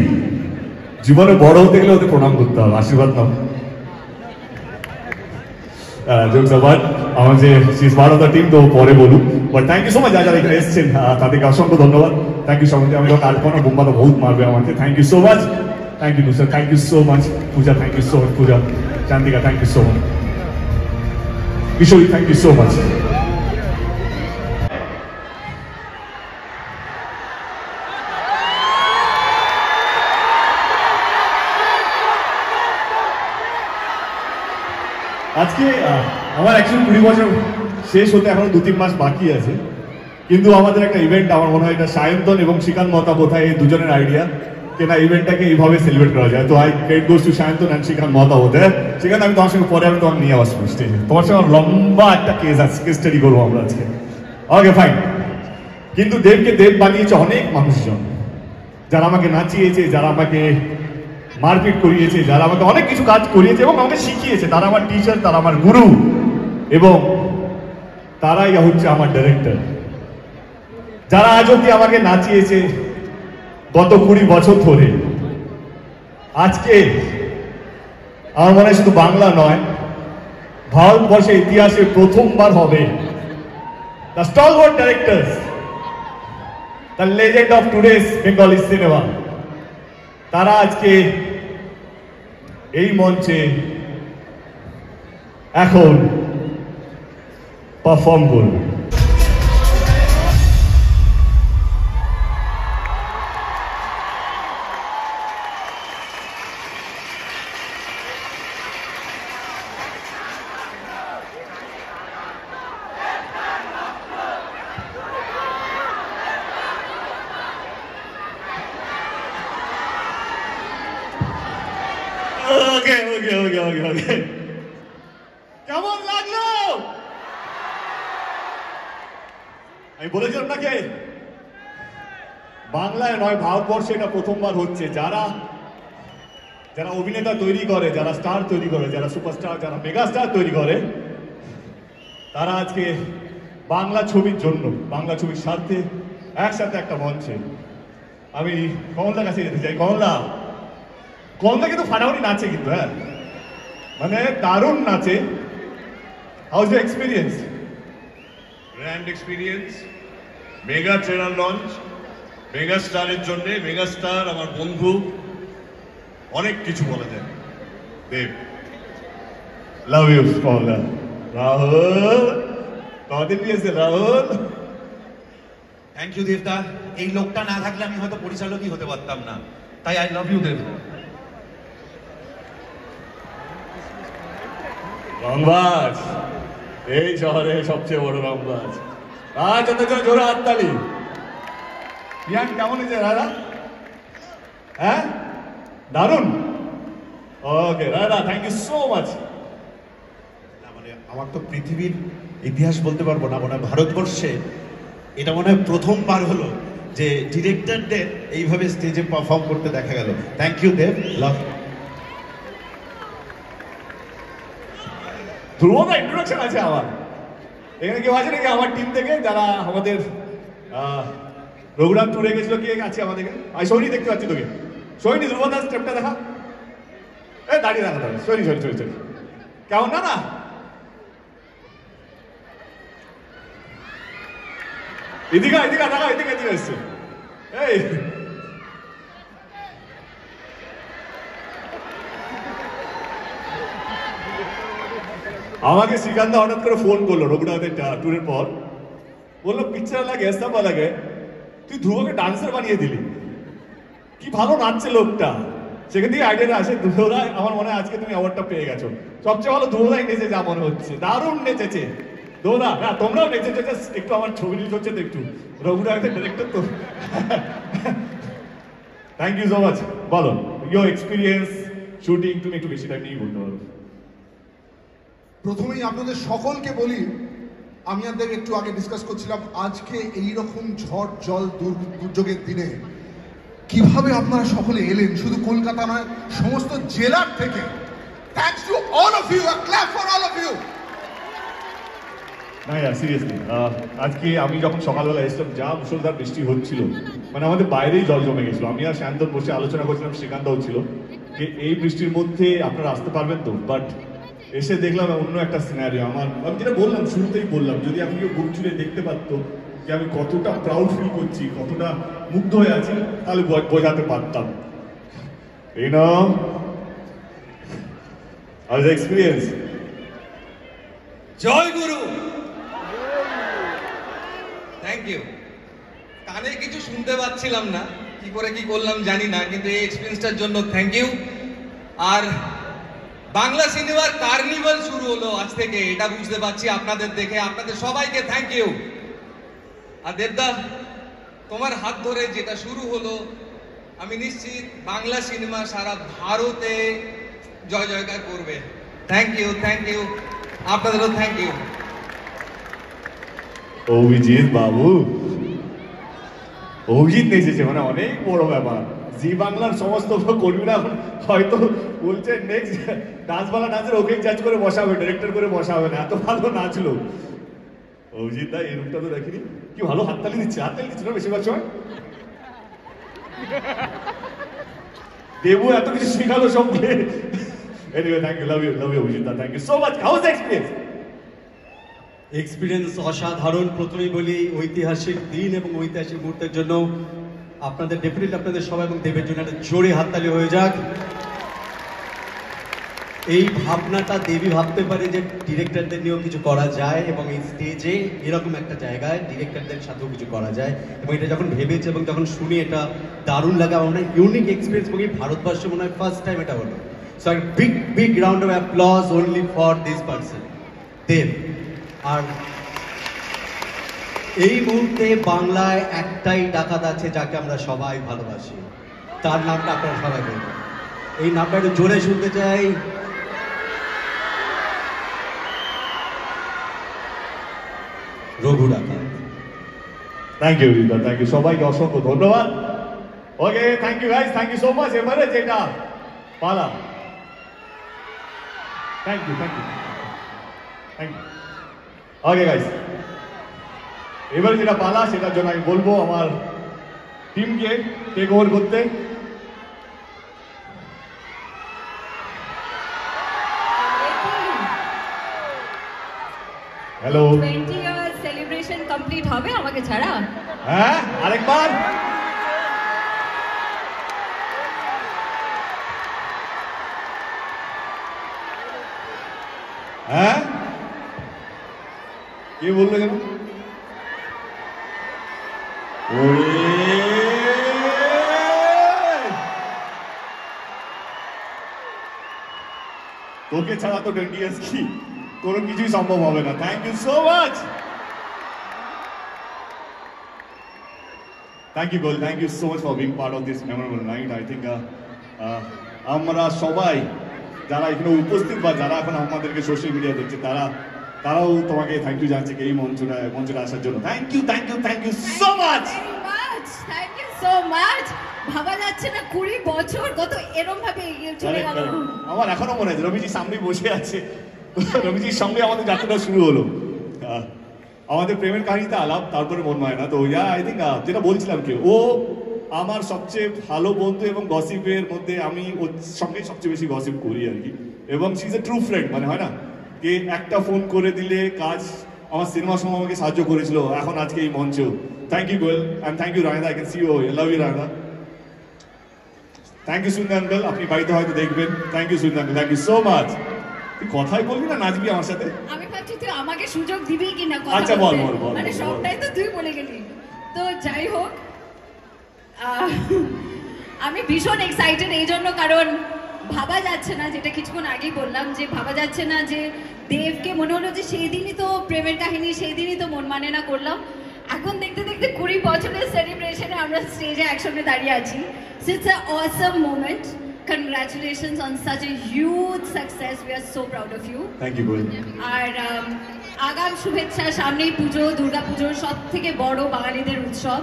জীবনে বড় হতে গেলে ওদের প্রণাম করতে হবে, আশীর্বাদ নাও। জোকস অ্যাবাউট আমার যে she is part of the team, তো পরে বলুক। But thank you so much যারা এখানে এসেছেন, তাদেরকে অসংখ্য ধন্যবাদ। Thank you so much. আমি যখন আসবো না বোম্বা তো বহুত মারবে আমাকে। Thank you so much, thank you Nusrat, thank you so much. Puja thank you so much, Puja Chandika thank you so much, Kishori thank you so much. আজকে আমার অ্যাকচুয়ালি 20 বছর শেষ হতে এখনো 2-3 মাস বাকি আছে, কিন্তু আমাদের একটা ইভেন্ট, আমার মনে হয় এটা সায়ন্তন এবং শ্রীকান্ত মহতা বোধহয় এই দুজনের আইডিয়া যে না ইভেন্টটাকে এইভাবে সেলিব্রেট করা যায়। তো I credit goes to Sayantan and Srikanta Mohta বোধহয়। শ্রীকান্ত আমি তোমার সঙ্গে পরে আমি তোমাকে নিয়ে আসবো স্টেজে, তোমার সঙ্গে লম্বা একটা কেস স্টাডি করবো আমরা আজকে। Okay fine. কিন্তু দেবকে দেব বানিয়েছে অনেক মানুষজন, যারা আমাকে নাচিয়েছে, যারা আমাকে মারপিট করিয়েছে, যারা আমাকে অনেক কিছু কাজ করিয়েছে এবং আমাকে শিখিয়েছে, তারা আমার টিচার, তারা আমার গুরু, এবং তারাই হচ্ছে আমার ডাইরেক্টর। যারা আজ অব্দি আমাকে নাচিয়েছে গত 20 বছর ধরে, আজকে আমার মনে হয় শুধু বাংলা নয়, ভারতবর্ষের ইতিহাসে প্রথমবার হবে the stalwart directors, the legend of today's Bengali cinema, তারা আজকে এই মঞ্চে এখন পারফর্ম করবে। ওকে কেমন লাগলো? আমি বলেছিলাম নাকি বাংলায় নয় ভারতবর্ষে এটা প্রথমবার হচ্ছে। যারা যারা অভিনেতা তৈরি করে, যারা স্টার তৈরি করে, যারা সুপারস্টার, যারা মেগা স্টার তৈরি করে, তারা আজকে বাংলা ছবির জন্য, বাংলা ছবির স্বার্থে একসাথে একটা মঞ্চে। আমি কমলদার কাছে যেতে চাই। কমলদা কিন্তু ফাটাফাটি নাচে কিন্তু, হ্যাঁ মানে দারুণ নাচে। How is the experience? Grand experience, mega trailer launch, mega স্টারের জন্য। মেগা স্টার আমার বন্ধু, অনেক কিছু বলা যায়। দেব লাভ ইউ কমলদা। রাহুল কদিন পেয়েছে রাহুল? থ্যাংক ইউ দেবদা। এই লোকটা না থাকলে আমি হয়তো পরিচালকই হতে পারতাম না, তাই আই লাভ ইউ দেবদা। রংবাজ, এই শহরে সবচেয়ে বড় রংবাজ। যতজন জোরে হাততালি। ইয়ান কেমন হয়েছে দাদা? হ্যাঁ দারুণ। ওকে দাদা, থ্যাংক ইউ সো মাচ। মানে আমার তো পৃথিবীর ইতিহাস বলতে পারবো না, মনে হয় ভারতবর্ষে এটা মনে হয় প্রথমবার হলো যে ডিরেক্টরদের এইভাবে স্টেজে পারফর্ম করতে দেখা গেল। Thank you Dev, love. ধ্রুবদা ইন্ট্রোডাকশন আছে আমার এখানে। কেউ আছে নাকি আমার টিম থেকে যারা আমাদের রঘুরাম ট্যুরে গেছিল? কে আছে আমাদের? আমি সৈনী দেখতে পাচ্ছি তোকে। সৈনী, ধ্রুবদা স্টেপটা দেখা। দাঁড়িয়ে দেখা যাবে। Sorry sorry sorry sorry. কেমন না না? এদিকে এদিকে দেখা, এদিকে এদিকে এসছে। এই আমাকে শ্রীকান্ত হঠাৎ করে ফোন করলো রঘুনাথের ট্যুরের পর, বললো পিকচার লাগে, এস্তাপা লাগে, তুই ধ্রুবকে ডান্সার বানিয়ে দিলি। কি ভালো নাচছে লোকটা। সেখান থেকে আইডিয়াটা আসে। ধ্রুবদা আমার মনে হয় আজকে তুমি অ্যাওয়ার্ডটা পেয়ে গেছো। সবচেয়ে ভালো ধ্রুবদাই নেচে যা মনে হচ্ছে, দারুণ নেচেছে। দোদা না তোমরাও নেচেছো, জাস্ট একটু আমার ছবি রিলিজ হচ্ছে তো একটু, রঘুরা একটা ডিরেক্টর তো। Thank you so much. বলো ইয়োর এক্সপিরিয়েন্স শুটিং, তুমি একটু বেশি টাইম নিয়ে বলতে পারো। প্রথমেই আপনাদের সকলকে বলি, আমি আর দেব একটু আগে ডিসকাস করছিলাম, আজকে এই রকম ঝড় জল দুর্যোগের দিনে কিভাবে আপনারা সকলে এলেন, শুধু কলকাতা নয় সমস্ত জেলার থেকে। Thanks to all of you, a clap for all of you. না সিরিয়াসলি, আজকে আমি যখন সকালবেলা এসেছিলাম যা মুষলধার বৃষ্টি হচ্ছিল, মানে আমাদের বাইরেই জল জমে গেছিল। আমি আর শান্তন বসে আলোচনা করছিলাম, শ্রীকান্তও ছিল, যে এই বৃষ্টির মধ্যে আপনারা আসতে পারবেন তো। বাট এসে দেখলাম অন্য একটা সিনারিও। আমি যেটা বললাম শুরুতেই বললাম, যদি আমি কেউ বুক ছুঁড়ে দেখতে পারতো যে আমি কতটা প্রাউড ফিল করছি, কতটা মুগ্ধ হয়ে আছি, তাহলে বোঝাতে পারতাম। You know, how's the experience? Joy Guru, thank you. কানে কিছু শুনতে পাচ্ছিলাম না, কি করে কি করলাম জানি না, কিন্তু এই এক্সপিরিয়েন্সটার জন্য থ্যাংক ইউ। আর বাংলা সিনেমার কার্নিভাল শুরু হলো আজ থেকে, এটা বুঝতে পারছি আপনাদের দেখে। আপনাদের সবাইকে থ্যাংক ইউ। আর দেবদা, তোমার হাত ধরে যেটা শুরু হলো, আমি নিশ্চিত বাংলা সিনেমা সারা ভারতে জয় জয়কার করবে। Thank you, thank you. আপনাদেরও থ্যাংক ইউ। অভিজিৎ বাবু, অভিজিৎ নেচেছে, মানে অনেক বড় ব্যাপার। জি বাংলার সমস্ত কর্মীরা হয়তো বলছে নেক্সট ডান্সওয়ালা ডান্সের ওকে জাজ করে বসাবে, ডিরেক্টর করে বসাবে না, এত ভালো নাচলো। অভিজিৎ দা এই রূপটা তো দেখিনি, কি ভালো হাততালি দিচ্ছে, হাততালি দিচ্ছে না বেশিরভাগ সময়। দেবু এত কিছু শেখালো সঙ্গে। Anyway, thank you, love you, Abhijit দা, thank you so much. How was the experience? Experience অসাধারণ। প্রথমেই বলি, ঐতিহাসিক দিন এবং ঐতিহাসিক মুহূর্তের জন্য আপনাদের ডেফিনেটলি আপনাদের সবাই এবং দেবের জন্য একটা জোরে হাততালি হয়ে যাক। এই ভাবনাটা দেবী ভাবতে পারে যে ডিরেক্টরদের নিয়েও কিছু করা যায়, এবং এই স্টেজে এরকম একটা জায়গায় ডিরেক্টরদের সাথেও কিছু করা যায়, এবং এটা যখন ভেবেছে এবং যখন শুনি এটা দারুণ লাগে। আমার মনে হয় ইউনিক এক্সপিরিয়েন্স, এবং এই ভারতবর্ষে মনে হয় ফার্স্ট টাইম এটা হলো। So a big round of applause only for this person, দেব। আর এই মুহূর্তে বাংলায় একটাই ডাকাত আছে যাকে আমরা সবাই ভালোবাসি, তার নামটা আপনারা সবাই বলবেন। এই নামটা একটু জোরে শুনতে চাই। Raghu Dakat. Thank you Rida, thank you, সবাইকে অসংখ্য ধন্যবাদ। Okay, thank you guys, thank you so much. এবারে যেটা পালা, thank you, thank you, thank you. Okay guys, এবারে যেটা পালা সেটার জন্য আমি বলবো আমার টিমকে টেক ওভার করতে। হ্যালো, 20 ইয়ার সেলিব্রেশন কমপ্লিট হবে আমাকে ছাড়া? হ্যাঁ, আরেকবার। হ্যাঁ, কে বললো যেন? তোকে ছাড়া তো 20 ইয়ার্স কি কোনো কিছুই সম্ভব হবে না। Thank you so much. Thank you গোল, thank you so much for being part of this memorable night. I think আমরা সবাই যারা এখানে উপস্থিত বা যারা এখন আমাদেরকে সোশ্যাল মিডিয়া দেখছে, তারাও তোমাকে থ্যাংক ইউ জানছে এই মঞ্চটা আসার জন্য। Thank you, thank you, thank you so much. Thank you so much. ভাবা যাচ্ছে না 20 বছর কত এরকম ভাবে এগিয়ে চলে গেল। আমার এখনো মনে আছে রবিজির সামনে বসে আছে, রবিজির সঙ্গে আমাদের যাত্রাটা শুরু হলো। আমাদের প্রেমের কাহিনীতে আলাপ, তারপরে মন হয় না তো। আই থিঙ্ক যেটা বলছিলাম কি, ও আমার সবচেয়ে ভালো বন্ধু এবং গসিপের মধ্যে আমি ওর সঙ্গে সবচেয়ে বেশি গসিপ করি আর কি। এবং she is a true friend, মানে হয় না যে একটা ফোন করে দিলে কাজ। আমার সিনেমার সময় আমাকে সাহায্য করেছিল, এখন আজকে এই মঞ্চেও। Thank you Goel, and thank you রায়দা। I can see you, love you রায়দা। থ্যাংক ইউ সুন্দর আঙ্কেল, আপনি বাড়িতে হয়তো দেখবেন। Thank you Sundar uncle, thank you so much. তুই কথাই বলবি না, নাচবি আমার সাথে? আমি ভাবছি তুই আমাকে সুযোগ দিবি কিনা কথা আচ্ছা, বল বলতে। বল বল। মানে সবটাই তো তুই বলে গেলি। তো যাই হোক, আমি ভীষণ এক্সাইটেড এই জন্য, কারণ ভাবা যাচ্ছে না, যেটা কিছুক্ষণ আগেই বললাম, যে ভাবা যাচ্ছে না যে দেবকে মনে হলো যে সেই দিনই তো প্রেমের কাহিনী, সেই দিনই তো মন মানে না করলাম। এখন দেখতে দেখতে 20 বছরের সেলিব্রেশনে আমরা স্টেজে একসঙ্গে দাঁড়িয়ে আছি। So it's a awesome moment. Congratulations on such a huge success. We are so proud of you. Thank you, Goel. আর আগাম শুভেচ্ছা, সামনেই পুজো, দুর্গা পুজোর সব থেকে বড় বাঙালিদের উৎসব।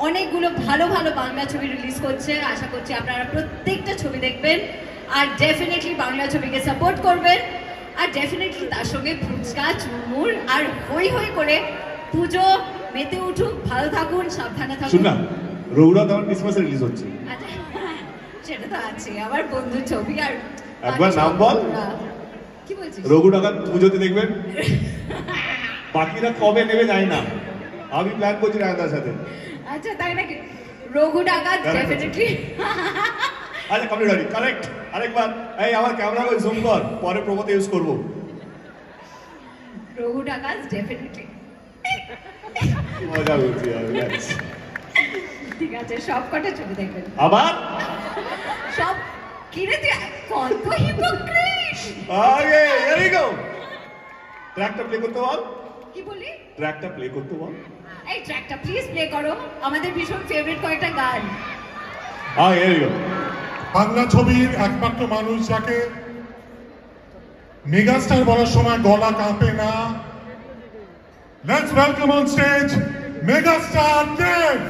অনেকগুলো ভালো ভালো বাংলা ছবি রিলিজ করছে, আশা করছি আপনারা প্রত্যেকটা ছবি দেখবেন আর ডেফিনেটলি বাংলা ছবিকে সাপোর্ট করবেন আর ডেফিনেটলি তার সঙ্গে ফুচকা, চুরমুর আর হই হই করে পুজো মেতে উঠুক। ভালো থাকুন, সাবধানে থাকুন। শুন না, রঘুরা তখন ক্রিসমাসে রিলিজ হচ্ছে। আচ্ছা, সেটা তো আছে, আমার বন্ধুর ছবি। আর একবার নাম বল। কি বলছিস? রঘু ডাকাত পুজোতে দেখবেন। বাকিরা কবে নেবে জানি না, আমি প্ল্যান করছি রায়দার সাথে। আচ্ছা, তাই নাকি? রঘু ডাকাত ডেফিনেটলি। আচ্ছা, কমপ্লিট হয়নি, কারেক্ট। আরেকবার, এই আমার ক্যামেরা জুম কর, পরে প্রমোতে ইউজ করব। রঘু ডাকাত ডেফিনেটলি। মজা বলছি আর রিল্যাক্স। ঠিক আছে, সব কটা ছবি দেখবেন। আবার সব কিরে তুই কত হিপোক্রিট। আরে হিয়ার উই গো। ট্র্যাকটা প্লে করতে বল। কি বলি? ট্র্যাকটা প্লে করতে বল। এই ট্র্যাকটা প্লিজ প্লে করো, আমাদের ভীষণ ফেভারিট কয়েকটা গান। Here we go. বাংলা ছবির একমাত্র মানুষ যাকে মেগাস্টার বলার সময় গলা কাঁপে না, let's welcome on stage megastar Dev.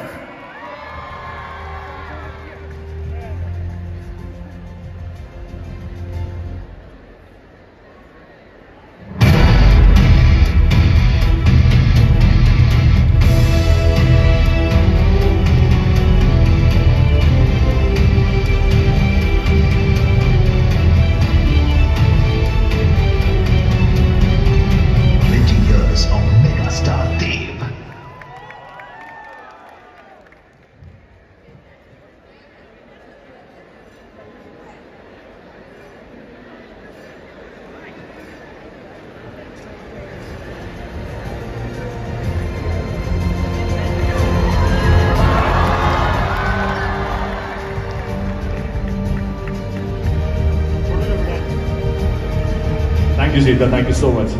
Thank you so much.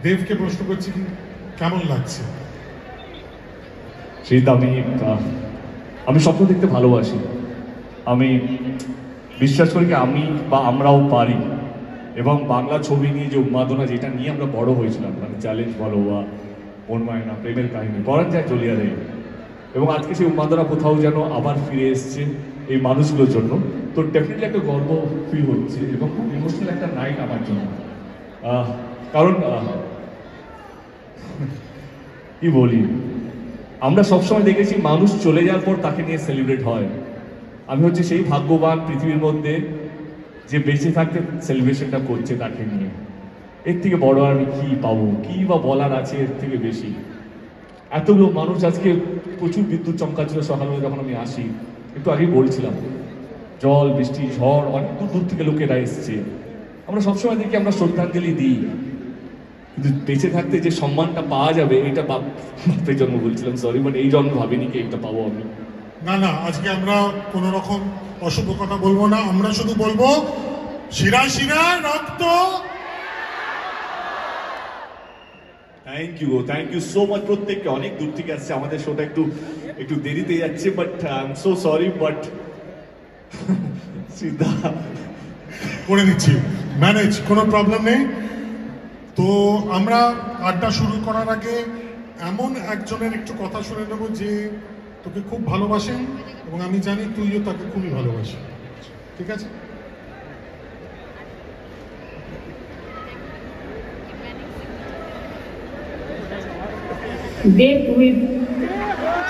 দেবকে প্রশ্ন করছি, কেমন লাগছে? শীত, আমি স্বপ্ন দেখতে ভালোবাসি। আমি বিশ্বাস করি কি আমি বা আমরাও পারি। এবং বাংলা ছবি নিয়ে যে উন্মাদনা, যেটা নিয়ে আমরা বড় হয়েছিলাম, মানে চ্যালেঞ্জ বলো বা মন মায়না, প্রেমের কাহিনী, পরান যায় চলিয়া রে, এবং আজকে সেই উন্মাদনা কোথাও যেন আবার ফিরে এসছে এই মানুষগুলোর জন্য। তো ডেফিনেটলি একটা গর্ব ফিল হচ্ছে এবং খুব ইমোশনাল একটা নাইট আমার জন্য। কারণ কি বলি, আমরা সবসময় দেখেছি মানুষ চলে যাওয়ার পর তাকে নিয়ে সেলিব্রেট হয়। আমি হচ্ছে সেই ভাগ্যবান পৃথিবীর মধ্যে যে বেঁচে থাকতে সেলিব্রেশনটা করছে তাকে নিয়ে। এর থেকে বড় আমি কি পাবো, কি বা বলার আছে এর থেকে বেশি? এতগুলো মানুষ, আজকে প্রচুর বিদ্যুৎ চমকাচ্ছিল সকালবেলা যখন আমি আসি, একটু আগেই বলছিলাম, জল, বৃষ্টি, ঝড়, অনেক দূর দূর থেকে লোকেরা এসছে। আমরা সবসময় দেখি আমরা শ্রদ্ধাঞ্জলি দিই, কিন্তু বেঁচে থাকতে যে সম্মানটা পাওয়া যাবে, এটা বাপের জন্ম বলছিলাম, সরি, বাট এই জন্ম ভাবিনি কি এটা পাবো আমি। না না, আজকে আমরা কোন রকম অশুভ কথা বলবো না, আমরা শুধু বলবো শিরা শিরা রক্ত। থ্যাংক ইউ সো মাচ প্রত্যেককে। অনেক দূর থেকে আসছে, আমাদের শোটা একটু দেরিতে যাচ্ছে, but I am so sorry, but সিদ্ধা করে দিচ্ছি, ম্যানেজ, কোনো প্রবলেম নেই। তো আমরা আড্ডা শুরু করার আগে এমন একজনের একটু কথা শুনে নেবো যে তোকে খুব ভালোবাসেন এবং আমি জানি তুইও তাকে খুবই ভালোবাসি। ঠিক আছে? দেব, তুমি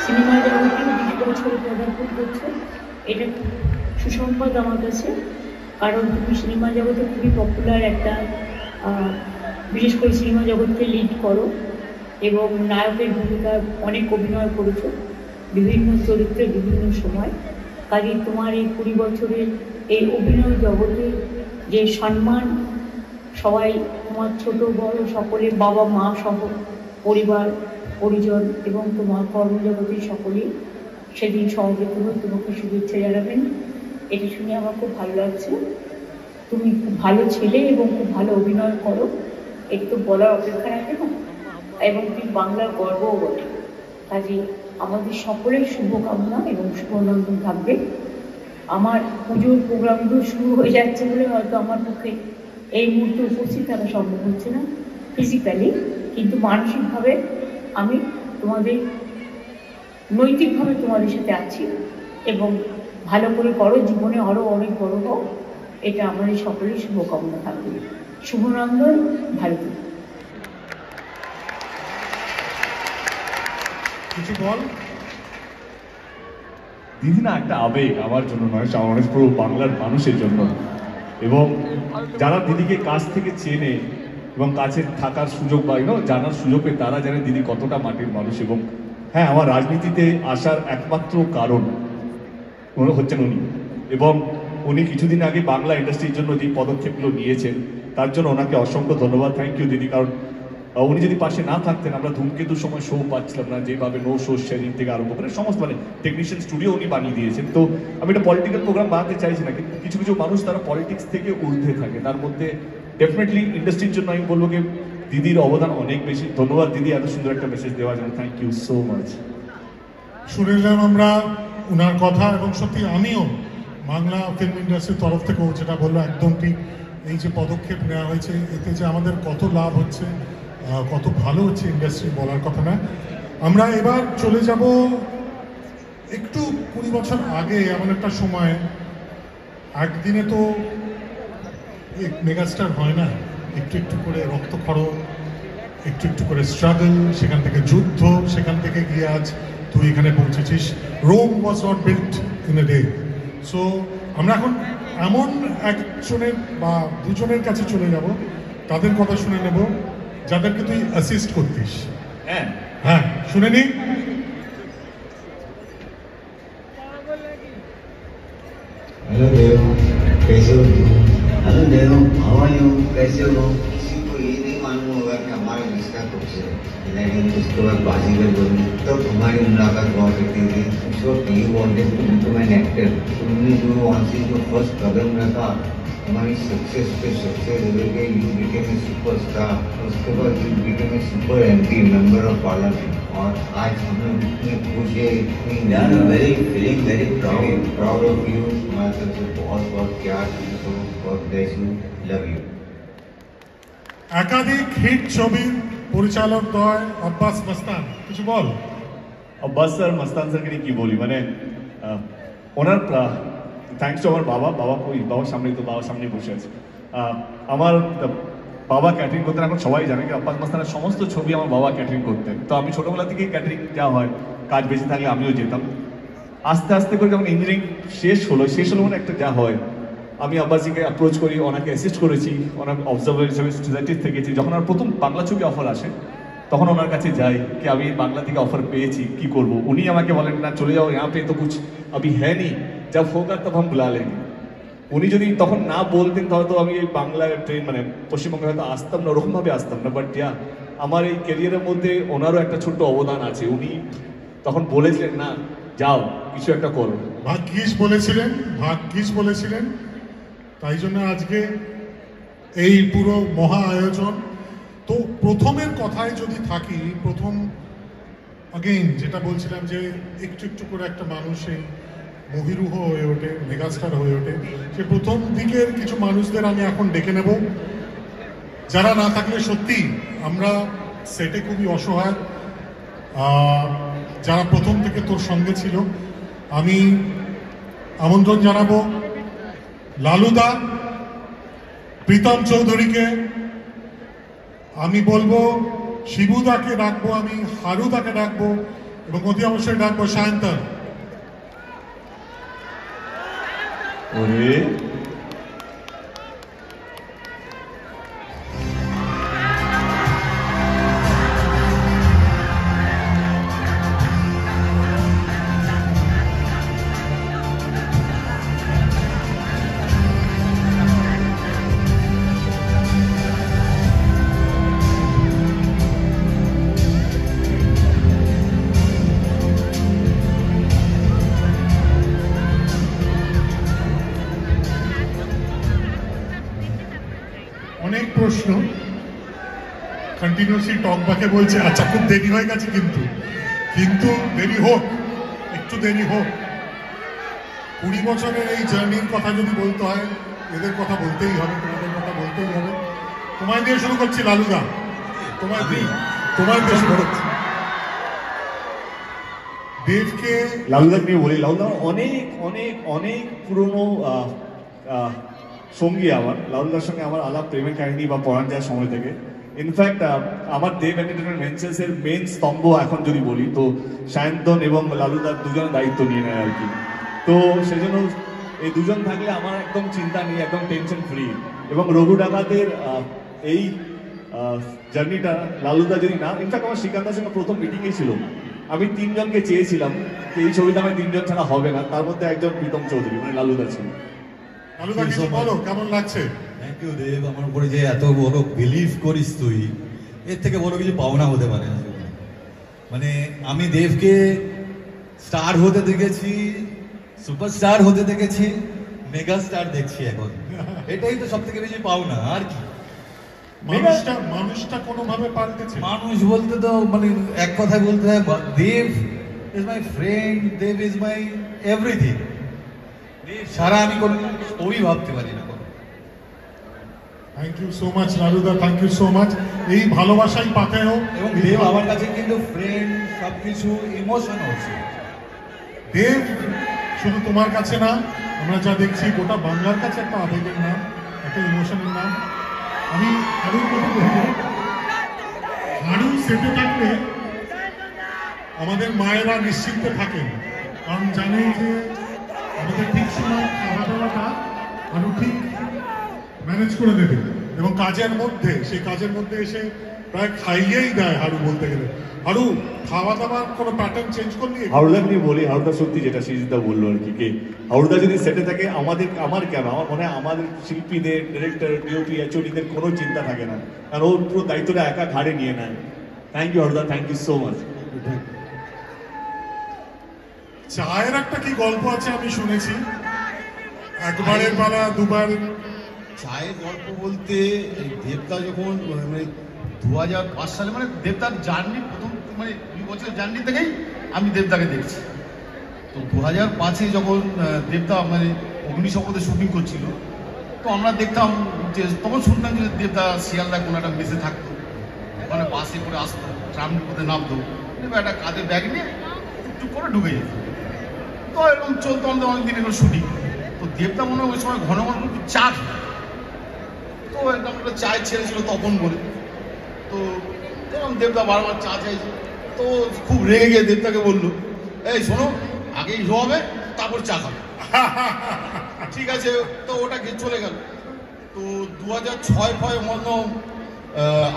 সিনেমা জগতে 20 বছর পদার্পণ করছো, এটা সুসংবাদ আমার কাছে। কারণ তুমি সিনেমা জগতে খুবই পপুলার একটা, বিশেষ করে সিনেমা জগৎকে লিড করো এবং নায়কের ভূমিকা অনেক অভিনয় করেছো বিভিন্ন চরিত্রে বিভিন্ন সময়। কাজেই তোমার এই 20 বছরের এই অভিনয় জগতে যে সম্মান, সবাই তোমার ছোট বড় সকলে, বাবা মা সহ পরিবার পরিজন এবং তোমার কর্মজগতের সকলেই সেদিন সহযোগিতা হয়ে তোমাকে শুভেচ্ছা জানাবেন। এটি শুনে আমার খুব ভালো লাগছে। তো তুমি খুব ভালো ছেলে এবং খুব ভালো অভিনয় করো, এটা তো বলার অপেক্ষা রাখে না, এবং তুমি বাংলার গর্বও বটে। কাজে আমাদের সকলের শুভকামনা এবং শুভনন্দন থাকবে। আমার পুজোর প্রোগ্রামগুলো শুরু হয়ে যাচ্ছে বলে হয়তো আমার পক্ষে এই মুহূর্তে উপস্থিত থাকা সম্ভব হচ্ছে না ফিজিক্যালি, কিন্তু মানসিকভাবে আমি তোমাদের নৈতিকভাবে তোমাদের সাথে আছি এবং ভালো করে করো, জীবনে আরও অনেক বড় হোক, এটা আমাদের সকলের শুভকামনা থাকবে। শুভনন্দন, ভালো থাকবে। কিছু বল। দিদি না একটা আবেগ আমার জন্য নয়, আমাদের পুরো বাংলার মানুষের জন্য। এবং যারা দিদিকে কাছ থেকে চেনে এবং কাছে থাকার সুযোগ বা জানার সুযোগ পেয়ে তারা জানে দিদি কতটা মাটির মানুষ। এবং হ্যাঁ, আমার রাজনীতিতে আসার একমাত্র কারণ হচ্ছেন উনি, এবং উনি কিছুদিন আগে বাংলা ইন্ডাস্ট্রির জন্য যে পদক্ষেপগুলো নিয়েছেন তার জন্য ওনাকে অসংখ্য ধন্যবাদ। থ্যাংক ইউ দিদি। কারণ উনি যদি পাশে না থাকতেন আমরা ধূমকেতুর সময় শো পাচ্ছিলাম না, যেভাবে নো শো শেয়ারিং থেকে আরম্ভ করে সমস্ত টেকনিশিয়ান স্টুডিও উনি বানিয়ে দিয়েছেন। তো আমি একটা পলিটিক্যাল প্রোগ্রাম বানাতে চাইছি না, কিন্তু কিছু কিছু মানুষ তারা পলিটিক্স থেকে ঊর্ধ্বে থাকে, তার মধ্যে ডেফিনেটলি ইন্ডাস্ট্রির জন্য আমি বলবো যে দিদির অবদান অনেক বেশি। ধন্যবাদ দিদি এত সুন্দর একটা মেসেজ দেওয়ার জন্য, থ্যাংক ইউ সো মাচ। শুনলাম আমরা ওনার কথা, এবং সত্যি আমিও বাংলা ফিল্ম ইন্ডাস্ট্রির তরফ থেকেও যেটা বললো একদম ঠিক, এই যে পদক্ষেপ নেওয়া হয়েছে এতে যে আমাদের কত লাভ হচ্ছে, কত ভালো হচ্ছে ইন্ডাস্ট্রি, বলার কথা না। আমরা এবার চলে যাব একটু 20 বছর আগে, এমন একটা সময়, একদিনে তো মেগাস্টার হয় না, একটু একটু করে রক্তক্ষরণ, একটু একটু করে স্ট্রাগল, সেখান থেকে যুদ্ধ, সেখান থেকে গিয়ে আজ তুই এখানে পৌঁছেছিস। Rome was not built in a day. So আমরা এখন এমন একজনের বা দুজনের কাছে চলে যাব, তাদের কথা শুনে নেব যাদেরকে তুই অ্যাসিস্ট করতিস। হ্যাঁ, শুনে নি। हेलो देव, कैसे हो तुम? Hello Dev, how are you? कैसे हो? किसी को ये नहीं मालूम होगा कि हमारा रिश्ता कब से है, लेकिन उसके बाद बाजीगर बनी तब हमारी मुलाकात हुआ करती थी। So you wanted to become an actor, तुमने जो वहाँ से जो फर्स्ट कदम रखा हमारी सक्सेस पे सक्सेस हो गई। यू बिकेम ए सुपरस्टार, उसके बाद you became a super MP, member of parliament, और आज हम लोग इतने खुश है, इतनी feeling very proud of you. हमारे तरफ से बहुत बहुत प्यार, God bless you, love you. একাধিক হিট ছবির পরিচালক দ্বয় আব্বাস মাস্তান, কিছু বল। আব্বাস স্যার, মাস্তান স্যারকে নিয়ে কি বলি, মানে ওনার থ্যাংকস টু আমার বাবা। বাবার সামনেই তো, বাবার সামনেই বসে আছে। আমার বাবা ক্যাটারিং করতেন, এখন সবাই জানে কি আব্বাস মাস্তানের সমস্ত ছবি আমার বাবা ক্যাটারিং করতেন। তো আমি ছোটোবেলা থেকেই ক্যাটারিং যা হয়, কাজ বেশি থাকলে আমিও যেতাম। আস্তে আস্তে করে যখন ইঞ্জিনিয়ারিং শেষ হলো মানে একটা যা হয়, আমি আব্বাসজিকে অ্যাপ্রোচ করি, ওনাকে অ্যাসিস্ট করেছি, ওনার অবজারভার হিসেবে সোসাইটির থেকেছি। যখন আর প্রথম বাংলা ছবি অফার আসে তখন ওনার কাছে যাই কি আমি বাংলা থেকে অফার পেয়েছি, কি করব। উনি আমাকে বলেন না চলে যাও, यहाँ पे तो कुछ अभी है नहीं, जब होगा तब हम बुला लेंगे। উনি যদি তখন না বলতেন তাহলে তো আমি এই বাংলা ট্রেন মানে পশ্চিমবঙ্গে হয়তো আসতাম না, ওরকমভাবে আসতাম না। বাট আমার এই ক্যারিয়ারের মধ্যে ওনারও একটা ছোট্ট অবদান আছে। উনি তখন বলেছিলেন না যাও কিছু একটা করো, ভাগ্যিস বলেছিলেন। তাই জন্য আজকে এই পুরো মহা আয়োজন। তো প্রথমের কথায় যদি থাকি, প্রথম আগেইন যেটা বলছিলাম যে একটু একটু করে একটা মানুষ এই মহিরুহ হয়ে ওঠে, মেগাস্টার হয়ে ওঠে। সে প্রথম দিকের কিছু মানুষদের আমি এখন ডেকে নেব, যারা না থাকলে সত্যি আমরা সেটে খুবই অসহায়, যারা প্রথম থেকে তোর সঙ্গে ছিল। আমি আমন্ত্রণ জানাবো লালুদা, প্রীতম চৌধুরীকে, আমি বলবো শিবুদাকে ডাকবো, আমি হারুদাকে ডাকবো, এবং অতি অবশ্যই ডাকবো সায়ন্তন। প্রশ্ন, কন্টিনিউসলি টক বাকে বলছে আচ্ছা খুব দেরি হয়ে গেছে, কিন্তু দেরি হোক, একটু দেরি হোক। 20 বছরের এই জার্নির কথা যদি বলতে হয়, এদের কথা বলতেই হবে, তোমাদের কথা বলতেই হবে। তোমায় দিয়ে শুরু করছি লালুদা, তোমায় দিয়ে শুরু করছি। দেবকে লালুদা নিয়ে বলি, লালুদা অনেক অনেক অনেক পুরনো সঙ্গী আমার। লালুদার সঙ্গে আমার আলাপ প্রেমের কাহিনী বা পড়ান যাওয়ার সময় থেকে। ইনফ্যাক্ট আমার দেব এন্টারটেনমেন্ট ভেঞ্চার্সের মেন স্তম্ভ এখন যদি বলি তো সায়ন্তন এবং লালুদার দুজন দায়িত্ব নিয়ে নেয় আর কি। তো সেই জন্য এই দুজন থাকলে আমার একদম চিন্তা নেই, একদম টেনশন ফ্রি। এবং রঘু ডাকাতের এই জার্নিটা লালুদা যদি না, ইনফ্যাক্ট আমার শ্রীকান্তের সঙ্গে প্রথম মিটিংই ছিল, আমি 3 জনকে চেয়েছিলাম এই ছবিটা আমার 3 জন ছাড়া হবে না, তার মধ্যে একজন প্রীতম চৌধুরী মানে লালুদা ছিল। লালুদা কিছু বলো, কেমন লাগছে? থ্যাংক ইউ দেব, আমার উপরে যে এত বড় বিলিভ করিস তুই, এর থেকে বড় কিছু পাওনা হতে পারে না। মানে আমি দেবকে স্টার হতে দেখেছি, সুপারস্টার হতে দেখেছি, মেগা স্টার দেখছি এখন, এটাই তো সব থেকে বেশি পাওনা। আর কি মানুষটা কোনোভাবে পাল্টেছে। মানুষ বলতে তো মানে এক কথায় বলতে হয়, Dev is my friend, Dev is my everything. Dev সারা আমি কোনো ছবি ভাবতে পারি না। থ্যাংক ইউ সো মাচ লালুদা, থ্যাংক ইউ সো মাচ। এই ভালোবাসাই পাতেও। এবং দেব আমার কাছে কিন্তু ফ্রেন্ড, সবকিছু ইমোশন হচ্ছে। দেব শুধু তোমার কাছে না, আমরা যা দেখছি গোটা বাংলার কাছে একটা আবেগের নাম, একটা ইমোশনের নাম। আমি হারুর কথা বলবো, হারু সেটে থাকলে আমাদের মায়েরা নিশ্চিন্তে থাকেন, কারণ জানে যে আমাদের ঠিক সময় খাওয়া দাওয়াটা হারু ঠিক ম্যানেজ করে দেবে। এবং সেই কাজের মধ্যে এসে প্রায় খাইয়েই দেয় হারু বলতে গেলে। হারু খাওয়া দাওয়ার কোনো প্যাটার্ন চেঞ্জ করলি? হাওড়া নিয়ে বলি, হাওড়া সত্যি যেটা সৃজিতদা বললো আর কি, হাওড়া যদি সেটে থাকে আমার কেন, আমার মনে হয় আমাদের শিল্পীদের, ডিরেক্টর, ডিওপি, এচওডিদের কোনো চিন্তা থাকে না, কারণ ও পুরো দায়িত্বটা একা ঘাড়ে নিয়ে নেয়। Thank you Howrah, thank you so much. চায়ের একটা কি গল্প আছে আমি শুনেছি, একবারের বেলা দুবার। চায়ের গল্প বলতে দেবদা যখন মানে 2005 সালে, মানে দেবদার জার্নি প্রথম মানে 2 বছরের জার্নি থেকেই আমি দেবদাকে দেখছি। তো 2005-এ যখন দেবদা মানে অগ্নিশপথে শুটিং করছিল, তো আমরা দেখতাম যে তখন শুনতাম যে দেবদা শিয়ালদা কোনো একটা মেসে থাকতো, ওখানে বাসে করে আসতো, ট্রাম ডিপোতে নামতো, একটা কাঁধে ব্যাগ নিয়ে একটু করে ঢুকে যেত। তো এরকম চলতো আমাদের অনেকদিন এগুলো শুটিং। তো দেবদা মনে হয় ওই সময় ঘন ঘন চা, তো একদম একটা চায়ের ছেলে ছিল তপন বলে। তো এরকম দেবদা বারবার চা চাইছে, তো খুব রেগে গিয়ে দেবদাকে বললো, এই শোনো, আগেই হবে তারপর চা খাবে। ঠিক আছে, তো ওটা গিয়ে চলে গেল। তো 2006 মনে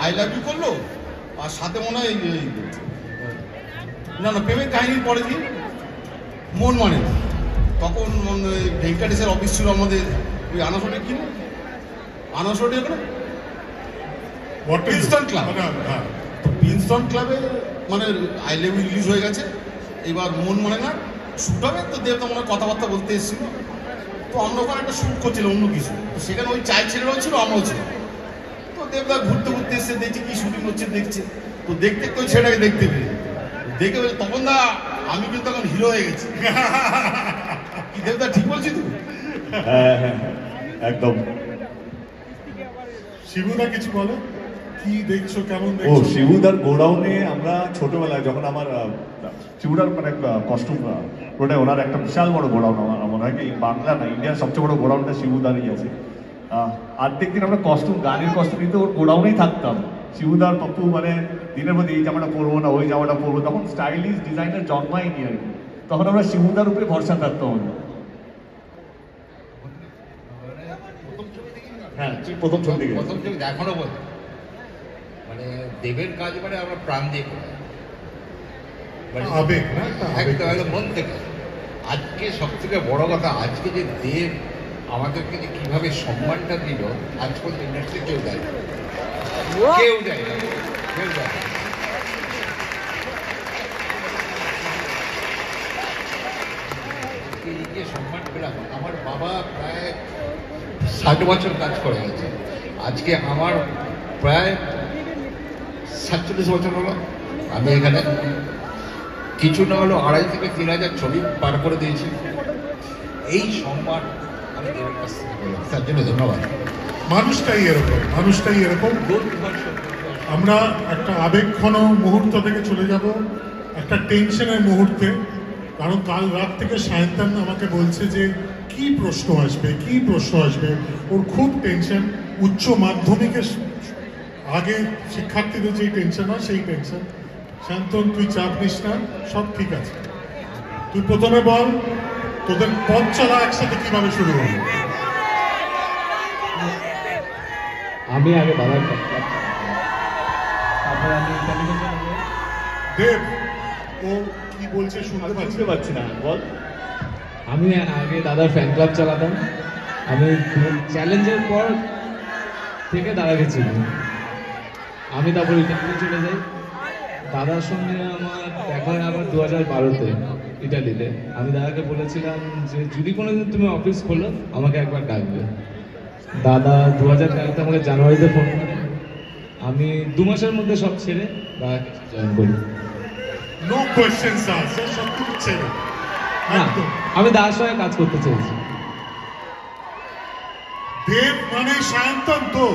আই লাভ ইউ করলো, আর সাথে মনে হয় না প্রেমের কাহিনীর পরে দিন মন মানে, তখন ভেঙ্কাটেশের অফিস ছিল আমাদের ওই আনাসোটে, কি আনাসোটে প্রিন্সটন ক্লাব। তো প্রিন্সটন ক্লাবে মানে আই লাভ ইউ রিলিজ হয়ে গেছে, এবার মন মানে না শ্যুট হবে। তো দেবদা মনে হয় কথাবার্তা বলতে এসেছিল, তো আমরা ওখানে একটা শ্যুট করছিলাম অন্য কিছু, তো সেখানে ওই চায়ের ছেলেরাও ছিল, আমরাও ছিল। তো দেবদা ঘুরতে ঘুরতে এসে দেখছি কি শুটিং হচ্ছে দেখছে, তো দেখতে ওই ছেলেটাকে দেখতে পেয়ে দেখে বলছে, তখন দা আমি কিন্তু এখন হিরো হয়ে গেছি। কি দেবদা ঠিক বলছি তো? একদম। শিবুদা কিছু বলো, কি দেখছো, কেমন ও দেখছো? শিবুদার গোডাউনে আমরা ছোটবেলায় যখন আমার শিবুদার মানে কস্টিউম ওটাই, ওনার একটা বিশাল বড় গোডাউন, আমার মনে হয় কি বাংলা না ইন্ডিয়ার সবচেয়ে বড় গোডাউনটা শিবুদারই আছে। আর্ধেক দিন আমরা গানের কস্টিউম নিতে ওর গোডাউনেই থাকতাম। শিবুদার পপ্পু মানে দিনের মধ্যে এই জামাটা পরবো না ওই জামাটা পরবো, তখন স্টাইলিশ ডিজাইনার জন্মায়নি আর কি, তখন আমরা শিবুদার উপরে ভরসা থাকতাম। হ্যাঁ, প্রথম ছবি এখনো বল, মানে দেবের কাজ মানে আমরা প্রাণ দিয়ে করি, একদম মন থেকে। আজকে সব থেকে বড় কথা, আজকে যে দেব আমাদেরকে যে কিভাবে সম্মানটা দিল, আজ পর্যন্ত ইন্ডাস্ট্রি কেউ দেয় না, কেউ দেয় না, কেউ দেয় না। সম্মান পেলাম। আমার বাবা প্রায় 60 বছর কাজ করে গেছে, আজকে আমার প্রায় 47 বছর হলো আমি এখানে, কিছু না হলো 2,500 থেকে 3,000 ছবি পার করে দিয়েছি। এই সম্মান আমি দেবের কাছ থেকে পেলাম, তার জন্য ধন্যবাদ। মানুষটাই এরকম। আমরা একটা আবেগঘন মুহূর্ত থেকে চলে যাব একটা টেনশনের মুহূর্তে, কারণ কাল রাত থেকে সায়ন্তন আমাকে বলছে যে কি প্রশ্ন আসবে, ওর খুব টেনশন। উচ্চ মাধ্যমিকের আগে শিক্ষার্থীদের যেই টেনশন হয় সেই টেনশন। সায়ন্তন, তুই চাপ নিস না, সব ঠিক আছে। তুই প্রথমে বল তোদের পথ চলা একসাথে কিভাবে শুরু হলো? আমি আগে দাদার দেব, ও কি বলছে শুনতে পাচ্ছি না, বল। আমি আগে দাদার ফ্যান ক্লাব চালাতাম। আমি চ্যালেঞ্জের পর থেকে দাদাকে চিনি। আমি তারপর ইটালিতে চলে যাই। দাদার সঙ্গে আমার দেখা হয় আবার 2012-তে ইটালিতে। আমি দাদাকে বলেছিলাম যে যদি কোনোদিন তুমি অফিস খোলো আমাকে একবার ডাকবে। দাদা 2013-তে আমাকে জানুয়ারিতে ফোন করে। আমি 2 মাসের মধ্যে সব ছেড়ে দাদাকে জয়েন করি। নো কোয়েশ্চেনস আনসার, সব কিছু ছেড়ে। না, আমি দাদার সঙ্গে কাজ করতে চেয়েছি। দেব মানে সায়ন্তন তো?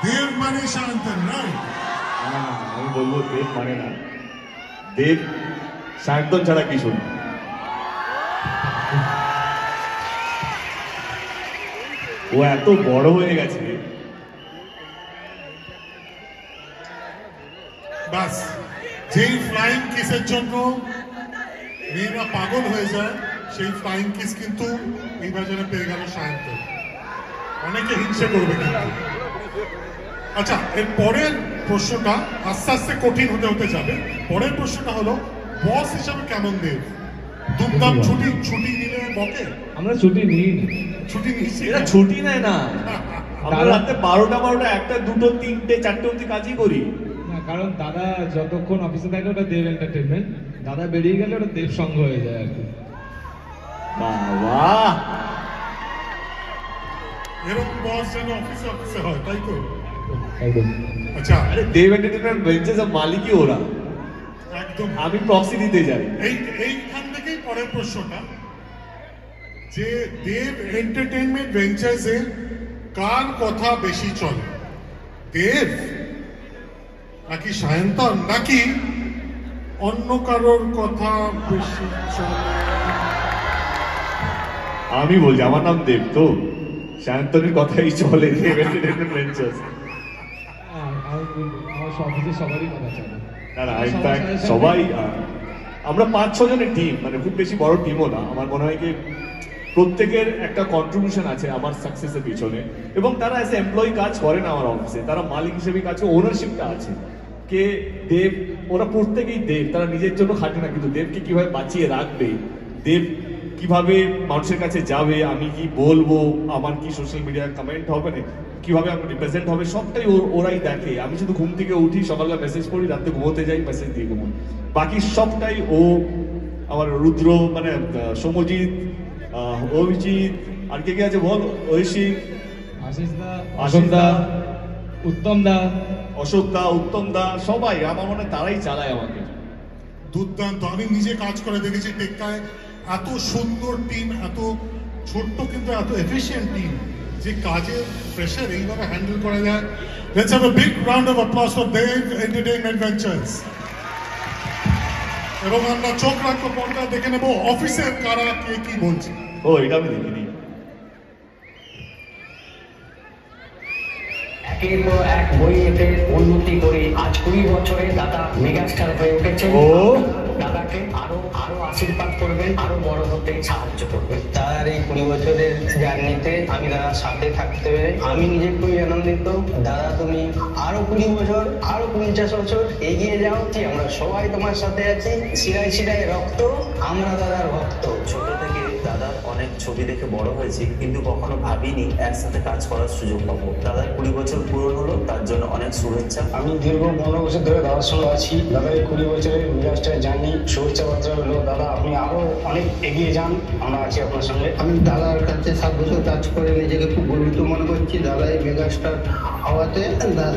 দেব মানে সায়ন্তন নয়? না, আমি বলবো দেব মানে না, দেব সায়ন্তন ছাড়া কি শুন। ও এত বড় হয়ে গেছে, বাস যেই ফ্লাইং কিসের জন্য মেয়েরা পাগল হয়ে যায়, সেই ফ্লাইং কিস কিন্তু এই বাজারে পেয়ে গেল সায়ন্তন। অনেকে হিংসে করবে কিন্তু। আচ্ছা, এর পরের প্রশ্নটা আস্তে আস্তে কঠিন হতে যাবে। পরের প্রশ্নটা হলো, বস হিসাবে কেমন দেব? দুমদাম ছুটি নিলে বকে? আমরা ছুটি নিই। ছুটি নিচ্ছি? এরা ছুটি নেয় না। আমরা রাতে 12টা 1টা 2টো 3টে 4টে অবধি কাজই করি। না, কারণ দাদা যতক্ষণ অফিসে থাকে ওটা দেব এন্টারটেনমেন্ট, দাদা বেরিয়ে গেলে ওটা দেব সঙ্গ হয়ে যায় আর কি। বাবা, এরকম বস যেন অফিসে হয়, তাই তো? একদম। আচ্ছা, আরে দেব এন্টারটেনমেন্ট ভেঞ্চার্স মালিকই ওরা, একদম। আমি প্রক্সি দিতে যাই। এইখান থেকেই পরের প্রশ্নটা, যে দেব এন্টারটেনমেন্ট ভেঞ্চার্সে কার কথা বেশি চলে? দেব নাকি সায়ন্তন নাকি অন্য কারোর কথা বেশি চলে? আমি বলছি, আমার নাম দেব তো, সায়ন্তনের কথাই চলে দেব এন্টারটেনমেন্ট ভেঞ্চার্স। আমার অফিসে সবারই কথা চলে। না, ইনফ্যাক্ট সবাই, আমরা 5-6 জনের টিম, মানে খুব বেশি বড় টিমও না। আমার মনে হয় কি প্রত্যেকের একটা কন্ট্রিবিউশন আছে আমার সাকসেসের পিছনে, এবং তারা এসে এমপ্লয়ি কাজ করে না আমার অফিসে, তারা মালিক হিসেবে কাজ করে, ওনারশিপটা আছে। কে দেব, ওরা প্রত্যেকেই দেব, তারা নিজের জন্য খাটে না, কিন্তু দেবকে কিভাবে বাঁচিয়ে রাখবে, দেব কিভাবে মানুষের কাছে যাবে, আমি কি বলবো, আমার কি সোশ্যাল মিডিয়ায় কমেন্ট হবে না, কিভাবে আমার রিপ্রেজেন্ট হবে, সবটাই ওরাই দেখে। আমি শুধু ঘুম থেকে উঠি, সকালবেলা মেসেজ করি, রাতে ঘুমোতে যাই, মেসেজ দিয়ে ঘুমোই, বাকি সবটাই ও। আমার রুদ্র, মানে সৌম্যজিৎ, অভিজিৎ, আর কে আছে বল, ঐশী, আশিস দা, উত্তম দা, অশোক দা, উত্তম দা, সবাই আমার মনে হয় তারাই চালায় আমাকে। দুর্দান্ত। আমি নিজে কাজ করে দেখেছি টেক্কায়, এত সুন্দর টিম, এত ছোট্ট কিন্তু এত এফিশিয়েন্ট টিম, যে কাজের প্রেশার এইভাবে হ্যান্ডেল করা যায়। Let's have a big round of applause for Dev Entertainment Ventures. এবং আমরা চোখ রাখবো, পর্দা দেখে নেব অফিসের কারা কে কি বলছে। ও, এটা আমি দেখিনি। একের পর এক বইয়েতে উন্নতি করে আজ 20 বছরে দাদা মেগাস্টার হয়ে উঠেছেন। দাদাকে আরো আশীর্বাদ করবেন, আরো বড় হতে সাহায্য করবেন। তার এই 20 বছরের জার্নিতে আমি দাদার সাথে থাকতে পেরে আমি নিজে খুবই আনন্দিত। দাদা, তুমি আরো 20 বছর, আরো 50 বছর এগিয়ে যাও। আমরা সবাই তোমার সাথে আছি, শিরায় শিরায় রক্ত, আমরা দাদার ভক্ত। ছোট থেকে দাদার অনেক ছবি দেখে বড় হয়েছি, কিন্তু কখনো ভাবিনি একসাথে কাজ করার সুযোগ পাবো। দাদার 20 বছর পূরণ হলো, তার জন্য অনেক শুভেচ্ছা। আমি দীর্ঘ 15 বছর ধরে দাদার সঙ্গে আছি। দাদা এই 20 বছরের মেগাস্টার জার্নি, শুভেচ্ছা বার্তা হলো দাদা আপনি আরো অনেক এগিয়ে যান, আমরা আছি আপনার সঙ্গে। আমি দাদার কাছে 7 বছর কাজ করে নিজেকে খুব গর্বিত মনে করছি। দাদা এই মেগাস্টার হওয়াতে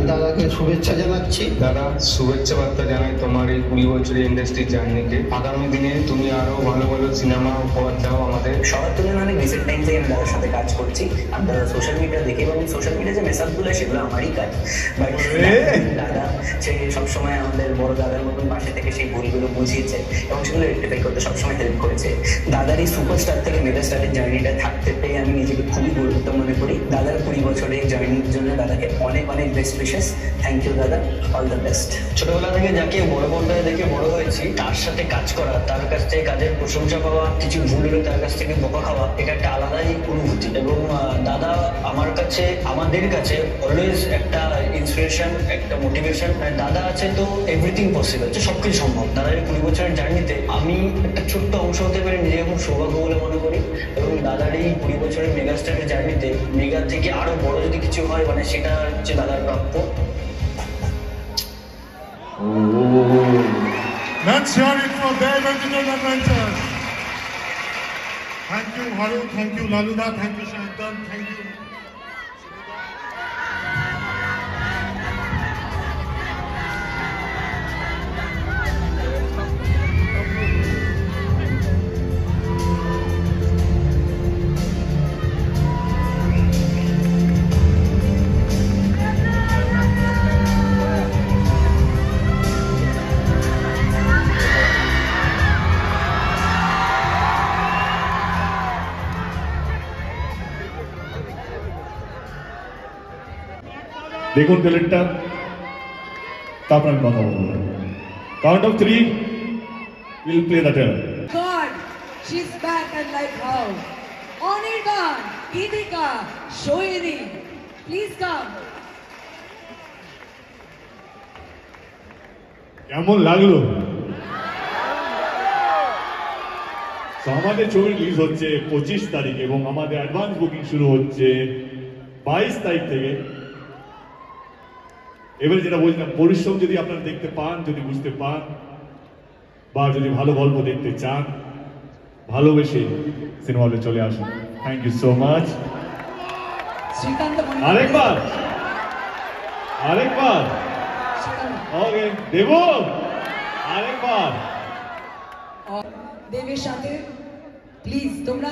দাদাকে শুভেচ্ছা জানাচ্ছি। দাদা শুভেচ্ছা বার্তা জানাই তোমার এই 20 বছরের ইন্ডাস্ট্রি জার্নিকে। আগামী দিনে তুমি আরো ভালো ভালো সিনেমা উপহার দাও আমাদের। সবার তুলনায় অনেক রিসেন্ট টাইম থেকে আমি দাদার সাথে কাজ করছি। আমি দাদা সোশ্যাল মিডিয়া দেখি এবং সোশ্যাল মিডিয়া যে মেসেজগুলো সেগুলো আমারই কাজ। বাট দাদা সে সবসময় আমাদের বড় দাদার মতন পাশে থেকে সেই ভুলগুলো বুঝিয়েছে এবং সেগুলো রেক্টিফাই করতে সবসময় হেল্প করেছে। দাদার এই সুপারস্টার থেকে মেগাস্টারের জার্নিটা থাকতে পেয়ে আমি নিজেকে খুবই গর্বিত মনে করি। দাদার 20 বছরের জার্নির জন্য দাদাকে অনেক অনেক বেস্ট উইশেস। থ্যাংক ইউ দাদা, অল দ্য বেস্ট। ছোটবেলা থেকে যাকে বড় পর্দায় দেখে বড় হয়েছি, তার সাথে কাজ করা, তার কাছ থেকে কাজের প্রশংসা পাওয়া, কিছু ভুল হলে তার কাছ থেকে বকা খাওয়া, এটা একটা আলাদাই অনুভূতি। এবং দাদা আমার কাছে, আমাদের কাছে অলওয়েজ একটা ইন্সপিরেশন, একটা মোটিভেশন। দাদা আছে তো এভরিথিং পসিবল, সবকিছু সম্ভব। দাদার এই 20 বছরের জার্নিতে আমি একটা ছোট্ট অংশ হতে পারি, নিজেকে খুব সৌভাগ্য বলে মনে করি। এবং দাদার এই 20 বছরের মেগাস্টারের জার্নিতে মেগা থেকে আরো বড় যদি কিছু হয়, মানে সেটা হচ্ছে দাদার প্রাপ্য। Let's hear it for Dev Entertainment Adventures. Thank you, Haru. Thank you, Laluda. Thank you, Shantan. Thank you. দেখুন ট্যালেন্টটা, তারপর আমি কথা বলবো। Count of 3 will play the talent. God, she's back and like how? Anirban, Idika, Shohini, please come. কেমন লাগলো? আমাদের ছবি release হচ্ছে 25 তারিখ এবং আমাদের অ্যাডভান্স বুকিং শুরু হচ্ছে 22 তারিখ থেকে। এবারে যেটা বলছিলাম, পরিশ্রম যদি আপনারা দেখতে পান, যদি বুঝতে পান, বা যদি ভালো গল্প দেখতে চান, ভালোবেসে সিনেমা হলে চলে আসুন। Thank you so much. আরেকবার ওকে দেব, আরেকবার দেবের সাথে প্লিজ তোমরা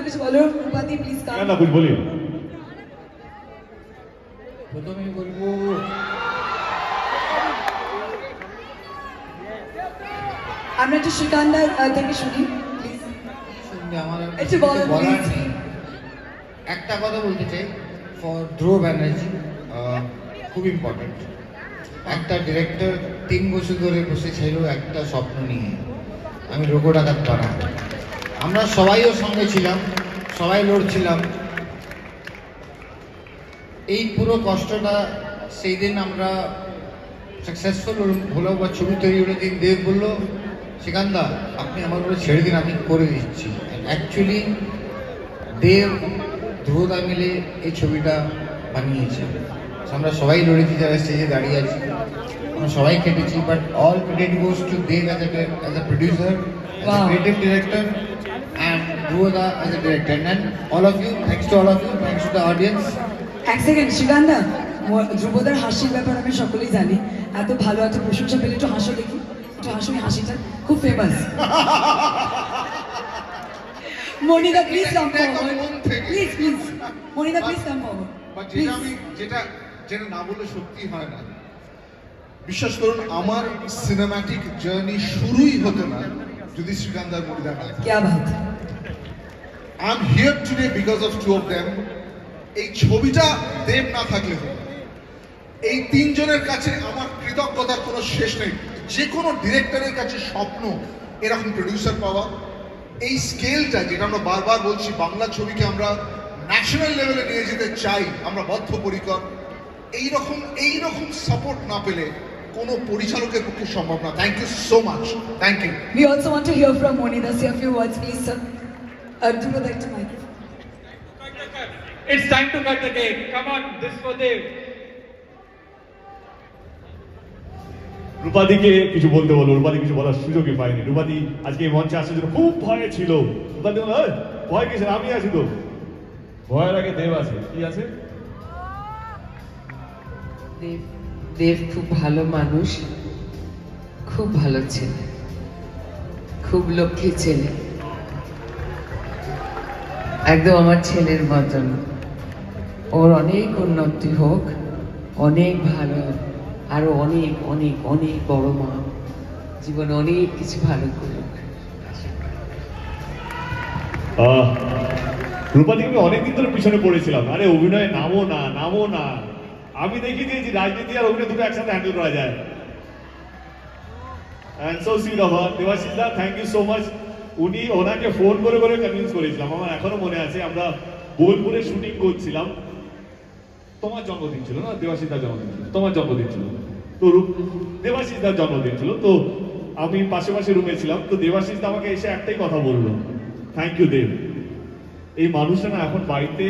কিছু বলো। উপাধি প্লিজ কাম। না কুছ বলি। প্রথমে বলবো আমরা একটু শ্রীকান্দার থেকে শুনি প্লিজ। শুনবে আমার একটু বলো প্লিজ। একটা কথা বলতে চাই ফর ধ্রুব ব্যানার্জি, খুব ইম্পর্টেন্ট। একটা ডিরেক্টর 3 বছর ধরে বসেছিল একটা স্বপ্ন নিয়ে, আমি রোগো ডাকাত পাড়া। আমরা সবাই ওর সঙ্গে ছিলাম, সবাই লড়ছিলাম। এই পুরো কষ্টটা সেই দিন আমরা সাকসেসফুল হলো বা ছবি তৈরি হলো, দিন দেব বললো শ্রীকান্দা আপনি আমার উপরে ছেড়ে দিন, আমি করে দিচ্ছি। অ্যাকচুয়ালি দেব ধ্রুবদা মিলে এই ছবিটা বানিয়েছে। আমরা সবাই লড়েছি, যারা স্টেজে দাঁড়িয়ে আছি, আমরা সবাই কেটেছি। But all credit goes to Dev as a producer, as a creative director, and Dhruva as a director. And all of you, thanks to all of you, thanks to the audience. এক সেকেন্ড শ্রীকান্দা, ধ্রুবদার হাসির ব্যাপার আমি সকলেই জানি। এত ভালো এত প্রশংসা পেলে একটু হাসো দেখি, একটু হাসো। হাসিটা খুব ফেমাস। মনিদা প্লিজ কাম ফরওয়ার্ড, প্লিজ মনিদা প্লিজ কাম ফরওয়ার্ড। যেটা না বললে সত্যি হয় না। বিশ্বাস করুন, আমার সিনেম্যাটিক জার্নি শুরুই হতো না যদি শ্রীকান্দার মনিদা না। क्या बात। I am here today because of 2 of them. এই ছবিটা দেব না থাকলে হতো। এই 3 জনের কাছে আমার কৃতজ্ঞতার কোনো শেষ নেই। যে কোনো ডিরেক্টরের কাছে স্বপ্ন এরকম প্রডিউসার পাওয়া। এই স্কেলটা যেটা আমরা বারবার বলছি, বাংলা ছবিকে আমরা ন্যাশনাল লেভেলে নিয়ে যেতে চাই, আমরা বদ্ধপরিকর। এইরকম সাপোর্ট না পেলে কোনো পরিচালকের পক্ষে সম্ভব না। Thank you so much. Thank you. We also want to hear from Monida. Say a few words, please, sir. Arjun would like to microphone. It's time to cut the cake. Come on, this for Dev. রূপাদিকে কিছু বলতে বলো, রূপাদি কিছু বলার সুযোগই পাইনি। রূপাদি আজকে এই মঞ্চে আসার জন্য খুব ভয়ে ছিল। রূপাদি বলল, ভয় কিসের, আমি আছি তো। ভয়ের আগে দেব আছে। কি আছে? দেব খুব ভালো মানুষ, খুব ভালো ছেলে, খুব লক্ষ্মী ছেলে, একদম আমার ছেলের মতন। ওর অনেক উন্নতি হোক, অনেক ভালো, আরো অনেক অনেক অনেক বড় মা, জীবনে অনেক কিছু ভালো করুক। রূপাদিকে আমি অনেকদিন ধরে পিছনে পড়েছিলাম, আরে অভিনয়ে নামো না, নামো না। আমি দেখিয়ে দিয়েছি রাজনীতি আর অভিনয় দুটো একসাথে হ্যান্ডেল করা যায়। And so sweet of her. Debashis দা, থ্যাংক ইউ সো মাচ। উনি ওনাকে ফোন করে করে কনভিন্স করেছিলাম, আমার এখনো মনে আছে। আমরা বোলপুরে শুটিং করছিলাম, তোমার জন্মদিন ছিল না, দেবাশিস দার জন্মদিন ছিল, তোমার জন্মদিন ছিল তো, দেবাশিস দার জন্মদিন ছিল তো, আমি পাশে পাশে রুমে ছিলাম তো। দেবাশিস দা আমাকে এসে একটাই কথা বললো, থ্যাংক ইউ দেব। এই মানুষটা না এখন বাড়িতে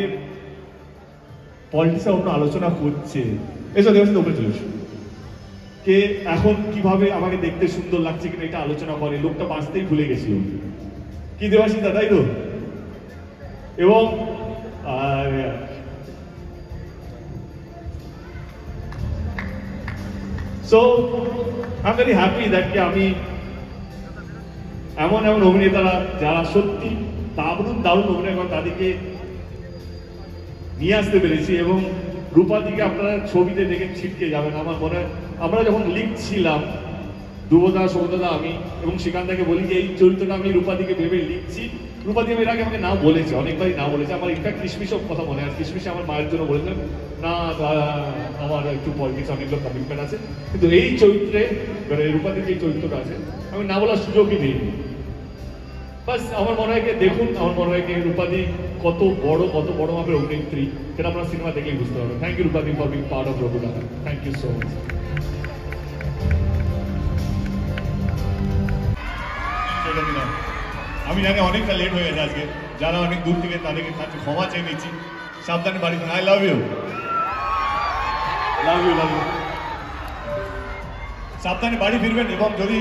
পলিটিক্সে অন্য আলোচনা করছে। এসব দেবাশিস উপরে চলে এসো, কে এখন কিভাবে আমাকে দেখতে সুন্দর লাগছে কিনা এটা আলোচনা করে। লোকটা বাঁচতেই ভুলে গেছিল কি দেবাশিস দা, তাই তো? এবং so I am very happy that কি আমি এমন এমন অভিনেতারা যারা সত্যি দারুণ দারুণ অভিনয় করেন তাদেরকে নিয়ে আসতে পেরেছি। এবং রূপাদিকে আপনারা ছবিতে দেখে ছিটকে যাবেন। আমার মনে হয় আমরা যখন লিখছিলাম, ধ্রুবদা, সৌমদা, আমি এবং শ্রীকান্তাকে বলি যে এই চরিত্রটা আমি রূপাদিকে ভেবে লিখছি। রূপাদি এর আগে আমাকে না বলেছে, অনেকবারই না বলেছে। আমার ইনফ্যাক্ট কিশমিশও কথা মনে আছে, কিশমিশে আমার মায়ের জন্য বলেছিলাম না, আমার একটু পলিটিক্স অনেকগুলো কমিটমেন্ট আছে, কিন্তু এই চরিত্রে মানে রূপাদির যে চরিত্রটা আছে আমি না বলার সুযোগই দিইনি। বাস আমার মনে হয় দেখুন, আমার মনে হয় রূপাদি কত বড় মাপের অভিনেত্রী, সেটা আপনার সিনেমা দেখলেই বুঝতে পারবেন। থ্যাংক ইউ রূপাদি ফর বিং পার্ট অফ রঘুদা, থ্যাংক ইউ সো মাচ। আমি জানি অনেকটা লেট হয়ে গেছে আজকে, যারা অনেক দূর থেকে তাদেরকে কাছে ক্ষমা চেয়ে নিচ্ছি। সাবধানে বাড়ি, I love you, love you, love you. সাবধানে বাড়ি ফিরবেন এবং যদি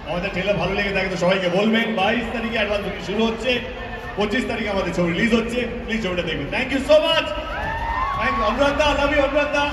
আমাদের ট্রেলার ভালো লেগে থাকে তো সবাইকে বলবেন। 22 তারিখে অ্যাডভান্স বুকিং শুরু হচ্ছে, 25 তারিখে আমাদের ছবি রিলিজ হচ্ছে, প্লিজ ছবিটা দেখবেন। Thank you so much, thank you. Anurag দা, লাভ ইউ অনুরাগ দা।